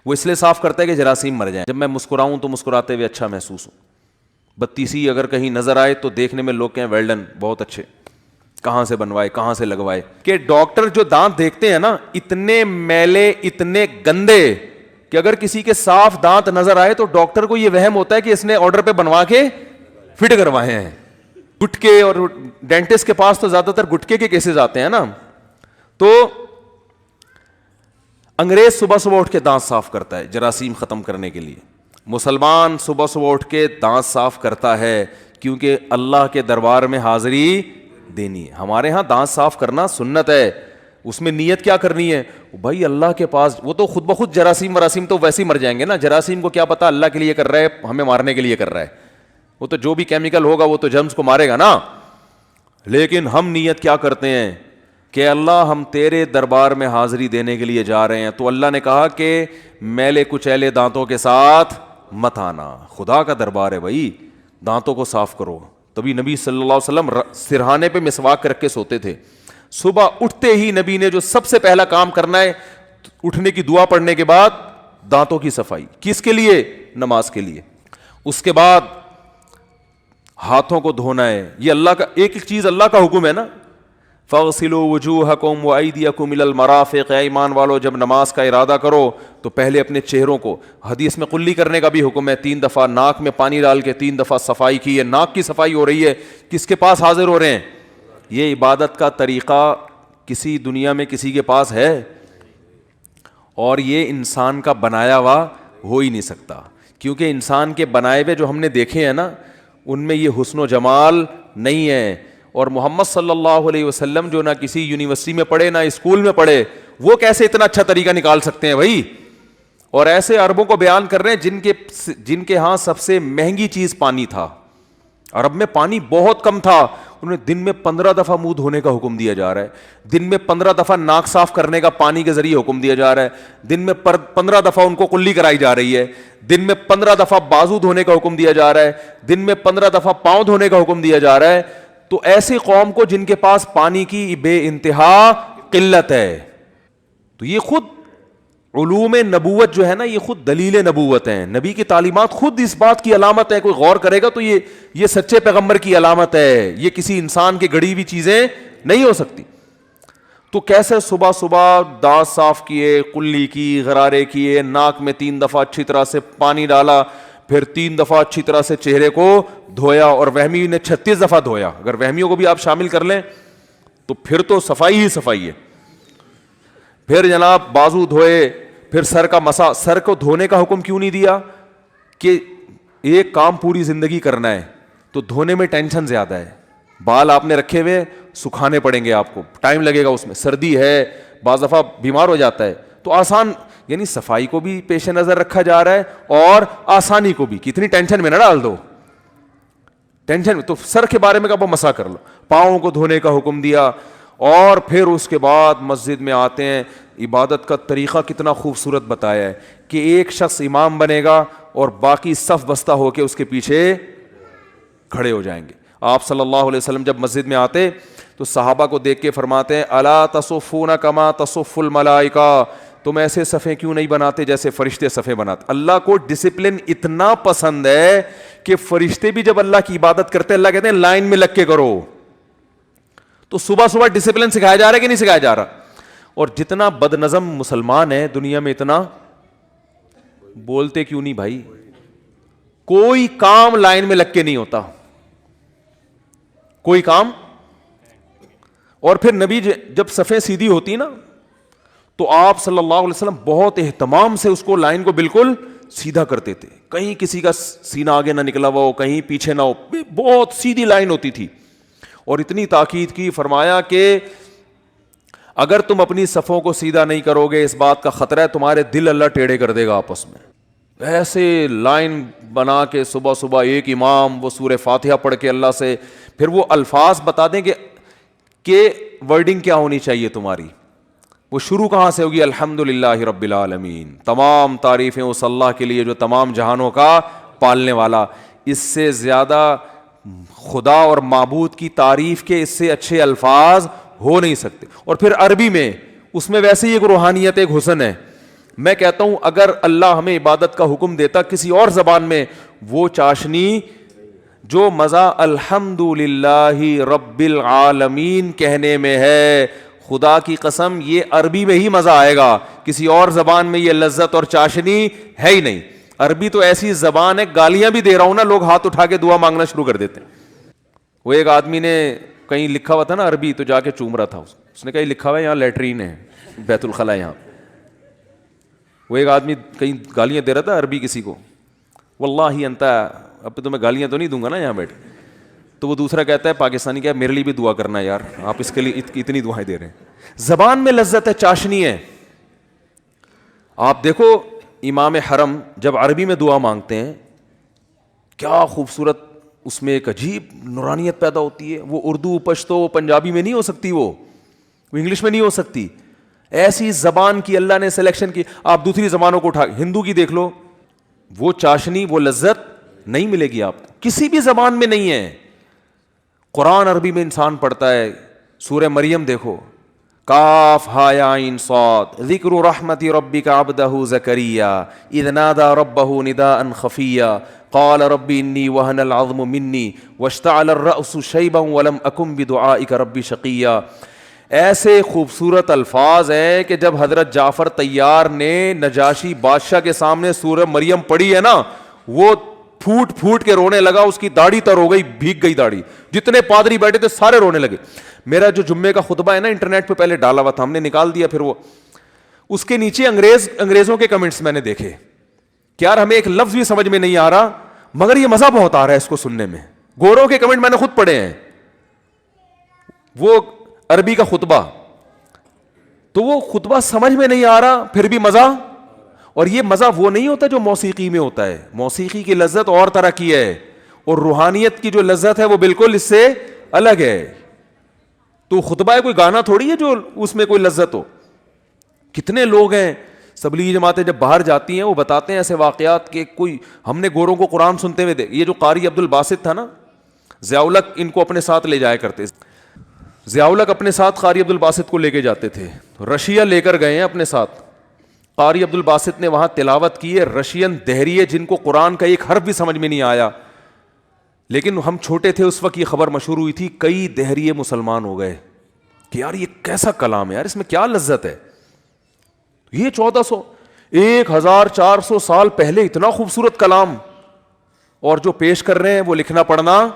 وہ اس لیے صاف کرتا ہے کہ جراثیم مر جائیں. جب میں مسکراؤں تو مسکراتے ہوئے اچھا محسوس ہوں. بتیسی اگر کہیں نظر آئے تو دیکھنے میں لوگ کہیں ویل ڈن, بہت اچھے, کہاں سے بنوائے کہاں سے لگوائے. کہ ڈاکٹر جو دانت دیکھتے ہیں نا, اتنے میلے اتنے گندے کہ اگر کسی کے صاف دانت نظر آئے تو ڈاکٹر کو یہ وہم ہوتا ہے کہ اس نے آرڈر پہ بنوا کے فٹ کروائے ہیں. گٹکے, اور ڈینٹسٹ کے پاس تو زیادہ تر گٹکے کے کیسز آتے ہیں نا. تو انگریز صبح صبح اٹھ کے دانت صاف کرتا ہے جراثیم ختم کرنے کے لیے. مسلمان صبح صبح اٹھ کے دانت صاف کرتا ہے کیونکہ اللہ کے دربار میں حاضری دینی ہے. ہمارے ہاں دانت صاف کرنا سنت ہے. اس میں نیت کیا کرنی ہے بھائی؟ اللہ کے پاس. وہ تو خود بخود جراثیم وراسیم تو ویسے ہی مر جائیں گے نا. جراثیم کو کیا پتا اللہ کے لیے کر رہا ہے ہمیں مارنے کے لیے کر رہا ہے. وہ تو جو بھی کیمیکل ہوگا وہ تو جرمز کو مارے گا نا. لیکن ہم نیت کیا کرتے ہیں کہ اللہ ہم تیرے دربار میں حاضری دینے کے لیے جا رہے ہیں. تو اللہ نے کہا کہ میلے کچیلے دانتوں کے ساتھ مت آنا. خدا کا دربار ہے بھائی, دانتوں کو صاف کرو. تبھی نبی صلی اللہ علیہ وسلم سرہانے پہ مسواک رکھ کے سوتے تھے. صبح اٹھتے ہی نبی نے جو سب سے پہلا کام کرنا ہے, اٹھنے کی دعا پڑھنے کے بعد دانتوں کی صفائی. کس کے لیے؟ نماز کے لیے. اس کے بعد ہاتھوں کو دھونا ہے. یہ اللہ کا ایک ایک چیز اللہ کا حکم ہے نا. فاغسلوا وجوہکم وایدیکم الی المرافق. اے ایمان والو جب نماز کا ارادہ کرو تو پہلے اپنے چہروں کو, حدیث میں قلی کرنے کا بھی حکم ہے, 3 دفعہ ناک میں پانی ڈال کے 3 دفعہ صفائی کی ہے. ناک کی صفائی ہو رہی ہے, کس کے پاس حاضر ہو رہے ہیں؟ یہ عبادت کا طریقہ کسی دنیا میں کسی کے پاس ہے؟ اور یہ انسان کا بنایا ہوا ہو ہی نہیں سکتا, کیونکہ انسان کے بنائے ہوئے جو ہم نے دیکھے ہیں نا ان میں یہ حسن و جمال نہیں ہے. اور محمد صلی اللہ علیہ وسلم جو نہ کسی یونیورسٹی میں پڑھے نہ اسکول میں پڑھے, وہ کیسے اتنا اچھا طریقہ نکال سکتے ہیں بھائی؟ اور ایسے عربوں کو بیان کر رہے ہیں جن کے ہاں سب سے مہنگی چیز پانی تھا. عرب میں پانی بہت کم تھا, انہیں دن میں 15 دفعہ منہ دھونے کا حکم دیا جا رہا ہے, دن میں 15 دفعہ ناک صاف کرنے کا پانی کے ذریعے حکم دیا جا رہا ہے, دن میں 15 دفعہ ان کو کلی کرائی جا رہی ہے, دن میں 15 دفعہ بازو دھونے کا حکم دیا جا رہا ہے, دن میں 15 دفعہ پاؤں دھونے کا حکم دیا جا رہا ہے. تو ایسی قوم کو جن کے پاس پانی کی بے انتہا قلت ہے, تو یہ خود علوم نبوت جو ہے نا, یہ خود دلیل نبوت ہیں. نبی کی تعلیمات خود اس بات کی علامت ہے. کوئی غور کرے گا تو یہ سچے پیغمبر کی علامت ہے, یہ کسی انسان کی گڑی ہوئی چیزیں نہیں ہو سکتی. تو کیسے صبح صبح دانت صاف کیے, کلی کی, غرارے کیے, ناک میں 3 دفعہ اچھی طرح سے پانی ڈالا, پھر 3 دفعہ اچھی طرح سے چہرے کو دھویا, اور وہمی نے 36 دفعہ دھویا. اگر وہمیوں کو بھی آپ شامل کر لیں تو پھر تو صفائی ہی صفائی ہے. پھر جناب بازو دھوئے, پھر سر کا مسا. سر کو دھونے کا حکم کیوں نہیں دیا؟ کہ ایک کام پوری زندگی کرنا ہے تو دھونے میں ٹینشن زیادہ ہے. بال آپ نے رکھے ہوئے, سکھانے پڑیں گے آپ کو, ٹائم لگے گا اس میں, سردی ہے, بعض دفعہ بیمار ہو جاتا ہے. تو آسان, یعنی صفائی کو بھی پیش نظر رکھا جا رہا ہے اور آسانی کو بھی. کتنی ٹینشن میں نہ ڈال دو, ٹینشن میں. تو سر کے بارے میں کب مسا کر لو. پاؤں کو دھونے کا حکم دیا, اور پھر اس کے بعد مسجد میں آتے ہیں. عبادت کا طریقہ کتنا خوبصورت بتایا ہے کہ ایک شخص امام بنے گا اور باقی صف بستہ ہو کے اس کے پیچھے کھڑے ہو جائیں گے. آپ صلی اللہ علیہ وسلم جب مسجد میں آتے تو صحابہ کو دیکھ کے فرماتے ہیں الا تصفون کما تصف الملائکہ, تم ایسے صفیں کیوں نہیں بناتے جیسے فرشتے صفیں بناتے. اللہ کو ڈسپلن اتنا پسند ہے کہ فرشتے بھی جب اللہ کی عبادت کرتے ہیں اللہ کہتے ہیں لائن میں لگ کے کرو. تو صبح صبح ڈسپلن سکھایا جا رہا ہے کہ نہیں سکھایا جا رہا؟ اور جتنا بد نظم مسلمان ہے دنیا میں اتنا بولتے کیوں نہیں بھائی؟ کوئی کام لائن میں لگ کے نہیں ہوتا, کوئی کام. اور پھر نبی جب صفیں سیدھی ہوتی نا تو آپ صلی اللہ علیہ وسلم بہت اہتمام سے اس کو لائن کو بالکل سیدھا کرتے تھے, کہیں کسی کا سینہ آگے نہ نکلا ہوا ہو, کہیں پیچھے نہ ہو, بہت سیدھی لائن ہوتی تھی. اور اتنی تاکید کی, فرمایا کہ اگر تم اپنی صفوں کو سیدھا نہیں کرو گے اس بات کا خطرہ ہے تمہارے دل اللہ ٹیڑھے کر دے گا آپس میں. ایسے لائن بنا کے صبح صبح ایک امام وہ سورہ فاتحہ پڑھ کے اللہ سے پھر وہ الفاظ بتا دیں کہ ورڈنگ کیا ہونی چاہیے تمہاری. وہ شروع کہاں سے ہوگی؟ الحمدللہ رب العالمین, تمام تعریفیں اس اللہ کے لیے جو تمام جہانوں کا پالنے والا. اس سے زیادہ خدا اور معبود کی تعریف کے اس سے اچھے الفاظ ہو نہیں سکتے. اور پھر عربی میں اس میں ویسے ہی ایک روحانیت, ایک حسن ہے. میں کہتا ہوں اگر اللہ ہمیں عبادت کا حکم دیتا کسی اور زبان میں, وہ چاشنی جو مزہ الحمدللہ رب العالمین کہنے میں ہے, خدا کی قسم یہ عربی میں ہی مزہ آئے گا, کسی اور زبان میں یہ لذت اور چاشنی ہے ہی نہیں. عربی تو ایسی زبان ہے, گالیاں بھی دے رہا ہوں نا لوگ ہاتھ اٹھا کے دعا مانگنا شروع کر دیتے ہیں. وہ ایک آدمی نے کہیں لکھا ہوا تھا نا عربی, تو جا کے چوم رہا تھا, اس نے کہیں لکھا ہوا ہے یہاں لیٹرین ہے, بیت الخلا یہاں. وہ ایک آدمی کہیں گالیاں دے رہا تھا عربی کسی کو, واللہ انت, اب تو میں گالیاں تو نہیں دوں گا نا یہاں بیٹھ. تو وہ دوسرا کہتا ہے پاکستانی, کیا میرے لیے بھی دعا کرنا ہے یار, آپ اس کے لیے اتنی دعائیں دے رہے ہیں. زبان میں لذت ہے, چاشنی ہے. آپ دیکھو امام حرم جب عربی میں دعا مانگتے ہیں کیا خوبصورت, اس میں ایک عجیب نورانیت پیدا ہوتی ہے. وہ اردو پشتو پنجابی میں نہیں ہو سکتی, وہ انگلش میں نہیں ہو سکتی. ایسی زبان کی اللہ نے سلیکشن کی. آپ دوسری زبانوں کو اٹھا, ہندو کی دیکھ لو, وہ چاشنی وہ لذت نہیں ملے گی آپ کو, کسی بھی زبان میں نہیں ہے. قرآن عربی میں انسان پڑھتا ہے, سورہ مریم دیکھو, کاف ہا یا عین صاد, ذکر رحمت ربک عبدہ زکریا اذ نادى ربہ نداء خفیا قال رب انی وہن العظم منی واشتعل الرأس شیبا ولم اکن بدعائک رب شقیا. ایسے خوبصورت الفاظ ہیں کہ جب حضرت جعفر طیار نے نجاشی بادشاہ کے سامنے سورہ مریم پڑھی ہے نا, وہ پھوٹ پھوٹ کے رونے لگا, اس کی داڑھی تر ہو گئی, بھیگ گئی داڑھی. جتنے پادری بیٹھے تھے سارے رونے لگے. میرا جو جمعے کا خطبہ ہے نا انٹرنیٹ پہ پہلے ڈالا ہوا تھا, ہم نے نکال دیا, پھر وہ اس کے نیچے انگریزوں کے کمنٹس میں نے دیکھے کہ یار ہمیں ایک لفظ بھی سمجھ میں نہیں آ رہا مگر یہ مزہ بہت آ رہا ہے اس کو سننے میں. گوروں کے کمنٹ میں نے خود پڑھے ہیں, وہ عربی کا خطبہ, تو وہ خطبہ سمجھ میں نہیں آ رہا پھر بھی مزہ. اور یہ مزہ وہ نہیں ہوتا جو موسیقی میں ہوتا ہے, موسیقی کی لذت اور طرح کی ہے, اور روحانیت کی جو لذت ہے وہ بالکل اس سے الگ ہے. تو خطبہ ہے کوئی گانا تھوڑی ہے جو اس میں کوئی لذت ہو. کتنے لوگ ہیں تبلیغی جماعتیں جب باہر جاتی ہیں وہ بتاتے ہیں ایسے واقعات کہ کوئی, ہم نے گوروں کو قرآن سنتے ہوئے یہ جو قاری عبد الباسط تھا نا, ضیاء الحق ان کو اپنے ساتھ لے جایا کرتے. ضیاء الحق اپنے ساتھ قاری عبد الباسط کو لے کے جاتے تھے, رشیا لے کر گئے ہیں اپنے ساتھ. قاری عبد الباسط نے وہاں تلاوت کی ہے, رشین دہریے جن کو قرآن کا ایک حرف بھی سمجھ میں نہیں آیا, لیکن ہم چھوٹے تھے اس وقت یہ خبر مشہور ہوئی تھی, کئی دہریے مسلمان ہو گئے کہ یار یہ کیسا کلام ہے یار, اس میں کیا لذت ہے. یہ 1400 سال پہلے اتنا خوبصورت کلام, اور جو پیش کر رہے ہیں وہ لکھنا پڑھنا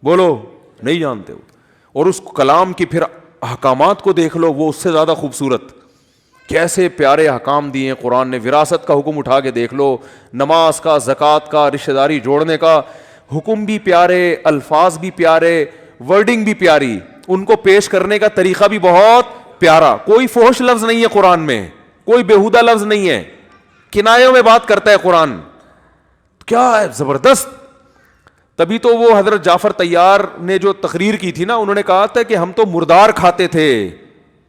بولو نہیں جانتے. اور اس کلام کی پھر احکامات کو دیکھ لو, وہ اس سے زیادہ خوبصورت. کیسے پیارے احکام دیے ہیں قرآن نے. وراثت کا حکم اٹھا کے دیکھ لو, نماز کا, زکوٰۃ کا, رشتہ داری جوڑنے کا حکم بھی پیارے, الفاظ بھی پیارے, ورڈنگ بھی پیاری, ان کو پیش کرنے کا طریقہ بھی بہت پیارا. کوئی فحش لفظ نہیں ہے قرآن میں, کوئی بیہودہ لفظ نہیں ہے, کنایوں میں بات کرتا ہے قرآن. کیا ہے زبردست. تبھی تو وہ حضرت جعفر طیار نے جو تقریر کی تھی نا, انہوں نے کہا تھا کہ ہم تو مردار کھاتے تھے.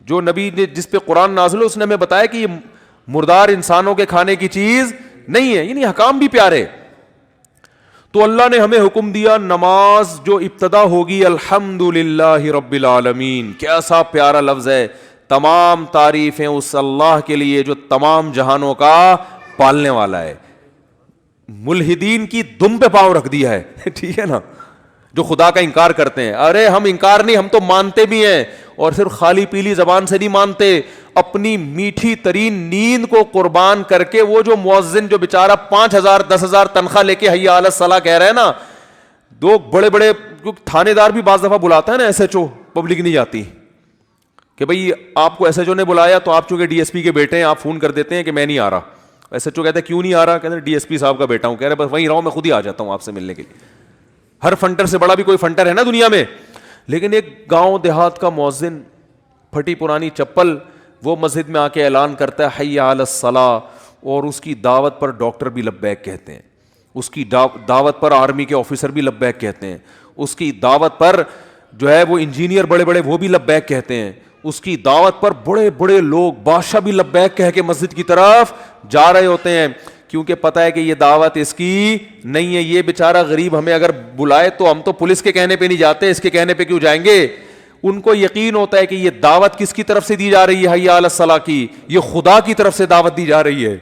جو نبی نے جس پہ قرآن نازل ہو اس نے ہمیں بتایا کہ یہ مردار انسانوں کے کھانے کی چیز نہیں ہے. یعنی حکام بھی پیارے. تو اللہ نے ہمیں حکم دیا نماز جو ابتدا ہوگی الحمدللہ رب العالمین. کیسا پیارا لفظ ہے. تمام تعریفیں اس اللہ کے لیے جو تمام جہانوں کا پالنے والا ہے. ملحدین کی دم پہ پاؤں رکھ دیا ہے. ٹھیک ہے نا, جو خدا کا انکار کرتے ہیں. ارے ہم انکار نہیں, ہم تو مانتے بھی ہیں, اور صرف خالی پیلی زبان سے نہیں مانتے, اپنی میٹھی ترین نیند کو قربان کر کے. وہ جو مؤذن جو بیچارہ 5,000 10,000 تنخواہ لے کے حی علی الصلاۃ کہہ رہے ہیں نا, دو بڑے بڑے تھانے دار بھی بعض دفعہ بلاتا ہے نا ایس ایچ او, پبلک نہیں جاتی کہ بھئی آپ کو ایس ایچ او نے بلایا تو آپ چونکہ ڈی ایس پی کے بیٹے ہیں, آپ فون کر دیتے ہیں کہ میں نہیں آ رہا. ایس ایچ او کہتے ہیں کیوں نہیں آ رہا؟ کہتے ہیں ڈی ایس پی صاحب کا بیٹا ہوں. کہہ رہے بس وہیں رہو, میں خود ہی آ جاتا ہوں آپ سے ملنے کے لیے. ہر فنٹر سے بڑا بھی کوئی فنٹر ہے نا دنیا میں. لیکن ایک گاؤں دیہات کا مؤذن, پھٹی پرانی چپل, وہ مسجد میں آ کے اعلان کرتا ہے حی علی الصلاۃ, اور اس کی دعوت پر ڈاکٹر بھی لبیک کہتے ہیں, اس کی دعوت پر آرمی کے آفیسر بھی لبیک کہتے ہیں, اس کی دعوت پر جو ہے وہ انجینئر بڑے بڑے وہ بھی لبیک کہتے ہیں, اس کی دعوت پر بڑے بڑے لوگ بادشاہ بھی لبیک کہہ کے مسجد کی طرف جا رہے ہوتے ہیں, کیونکہ پتہ ہے کہ یہ دعوت اس کی نہیں ہے. یہ بیچارہ غریب ہمیں اگر بلائے تو ہم تو پولیس کے کہنے پہ نہیں جاتے, اس کے کہنے پہ کیوں جائیں گے. ان کو یقین ہوتا ہے کہ یہ دعوت کس کی طرف سے دی جا رہی ہے, حی علی الصلاۃ کی, یہ خدا کی طرف سے دعوت دی جا رہی ہے.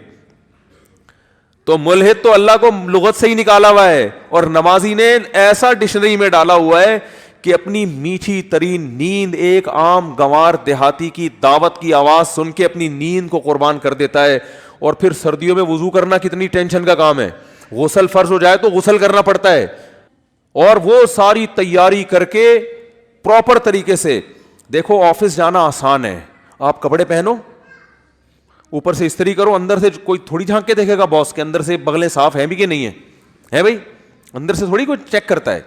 تو ملحد تو اللہ کو لغت سے ہی نکالا ہوا ہے, اور نمازی نے ایسا ڈکشنری میں ڈالا ہوا ہے کہ اپنی میٹھی ترین نیند ایک عام گنوار دیہاتی کی دعوت کی آواز سن کے اپنی نیند کو قربان کر دیتا ہے. اور پھر سردیوں میں وضو کرنا کتنی ٹینشن کا کام ہے, غسل فرض ہو جائے تو غسل کرنا پڑتا ہے, اور وہ ساری تیاری کر کے پراپر طریقے سے. دیکھو آفس جانا آسان ہے, آپ کپڑے پہنو, اوپر سے استری کرو, اندر سے کوئی تھوڑی جھانک کے دیکھے گا باس کے اندر سے بغلیں صاف ہیں بھی کہ نہیں ہے بھائی, اندر سے تھوڑی کوئی چیک کرتا ہے.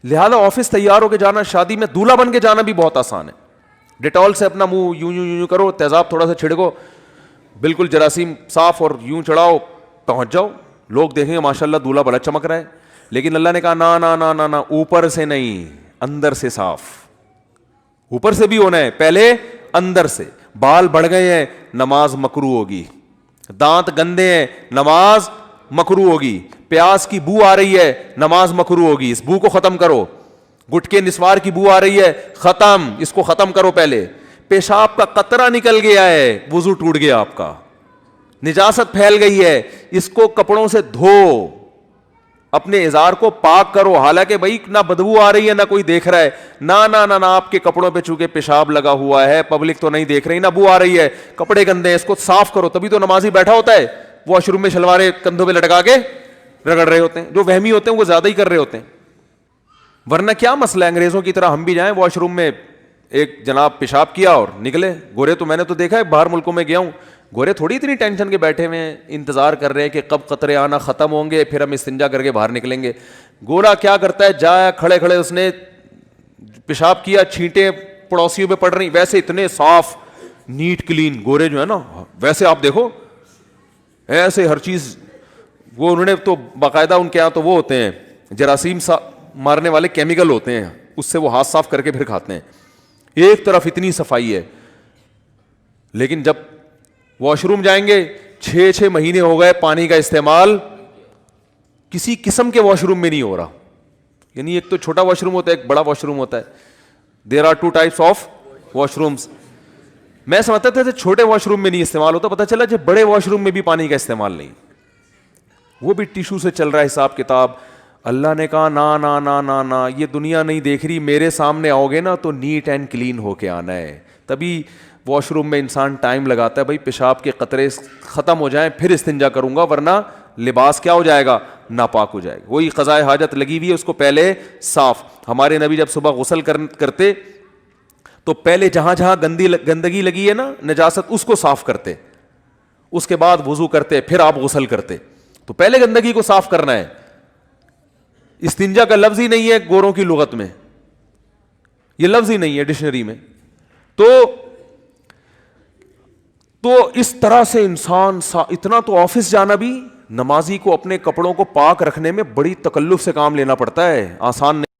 لہذا آفس تیار ہو کے جانا, شادی میں دولہا بن کے جانا بھی بہت آسان ہے. ڈیٹول سے اپنا منہ یوں یوں یوں کرو, تیزاب تھوڑا سا چھڑکو, بالکل جراثیم صاف, اور یوں چڑھاؤ, پہنچ جاؤ. لوگ دیکھیں گے ماشاءاللہ دولہا بڑا چمک رہا ہے. لیکن اللہ نے کہا نا نا نا نا نا, اوپر سے نہیں, اندر سے صاف. اوپر سے بھی ہونا ہے, پہلے اندر سے. بال بڑھ گئے ہیں, نماز مکروہ ہوگی. دانت گندے ہیں, نماز مکروہ ہوگی. پیاز کی بو آ رہی ہے, نماز مکروہ ہوگی. اس بو کو ختم کرو. گٹکے نسوار کی بو آ رہی ہے, ختم, اس کو ختم کرو پہلے. پیشاب کا قطرہ نکل گیا ہے, وضو ٹوٹ گیا آپ کا. نجاست پھیل گئی ہے, اس کو کپڑوں سے دھو, اپنے ازار کو پاک کرو. حالانکہ بھائی نہ بدبو آ رہی ہے, نہ کوئی دیکھ رہا ہے. نہ آپ کے کپڑوں پہ چونکہ پیشاب لگا ہوا ہے, پبلک تو نہیں دیکھ رہی, نہ بو آ رہی ہے, کپڑے گندے ہیں, اس کو صاف کرو. تبھی تو نمازی بیٹھا ہوتا ہے, واش روم میں شلواریں کندھوں پہ لٹکا کے رگڑ رہے ہوتے ہیں. جو وہمی ہوتے ہیں وہ زیادہ ہی کر رہے ہوتے ہیں. ورنہ کیا مسئلہ ہے, انگریزوں کی طرح ہم بھی جائیں واش روم میں, ایک جناب پیشاب کیا اور نکلے. گورے تو میں نے تو دیکھا ہے, باہر ملکوں میں گیا ہوں, گورے تھوڑی اتنی ٹینشن کے بیٹھے ہوئے ہیں, انتظار کر رہے ہیں کہ کب قطرے آنا ختم ہوں گے, پھر ہم استنجا کر کے باہر نکلیں گے. گورا کیا کرتا ہے, جایا کھڑے کھڑے اس نے پیشاب کیا, چھینٹیں پڑوسیوں پہ پڑ رہی, ویسے اتنے صاف نیٹ کلین گورے جو ہے نا, ویسے آپ دیکھو ایسے ہر چیز. وہ انہوں نے تو باقاعدہ ان کے یہاں تو وہ ہوتے ہیں جراثیم مارنے والے کیمیکل ہوتے ہیں, اس سے وہ ہاتھ صاف کر کے پھر کھاتے ہیں. ایک طرف اتنی صفائی ہے, لیکن جب واش روم جائیں گے, 6 مہینے ہو گئے پانی کا استعمال کسی قسم کے واش روم میں نہیں ہو رہا. یعنی ایک تو چھوٹا واش روم ہوتا ہے, ایک بڑا واش روم ہوتا ہے. There are 2 types of washrooms. میں سمجھتا تھا کہ چھوٹے واش روم میں نہیں استعمال ہوتا, پتہ چلا جب بڑے واش روم میں بھی پانی کا استعمال نہیں, وہ بھی ٹیشو سے چل رہا ہے حساب کتاب. اللہ نے کہا نا نا نا نا نا, یہ دنیا نہیں دیکھ رہی, میرے سامنے آؤ گے نا تو نیٹ اینڈ کلین ہو کے آنا ہے. تبھی واش روم میں انسان ٹائم لگاتا ہے, بھائی پیشاب کے قطرے ختم ہو جائیں پھر استنجا کروں گا, ورنہ لباس کیا ہو جائے گا, ناپاک ہو جائے گا. وہی قضائے حاجت لگی ہوئی ہے, اس کو پہلے صاف. ہمارے نبی جب صبح غسل کرتے تو پہلے جہاں جہاں گندگی لگی ہے نا, نجاست, اس کو صاف کرتے, اس کے بعد وضو کرتے, پھر آپ غسل کرتے. تو پہلے گندگی کو صاف کرنا ہے. استنجا کا لفظ ہی نہیں ہے گوروں کی لغت میں, یہ لفظ ہی نہیں ہے ڈکشنری میں. تو اس طرح سے انسان اتنا تو آفس جانا بھی, نمازی کو اپنے کپڑوں کو پاک رکھنے میں بڑی تکلف سے کام لینا پڑتا ہے, آسان نہیں.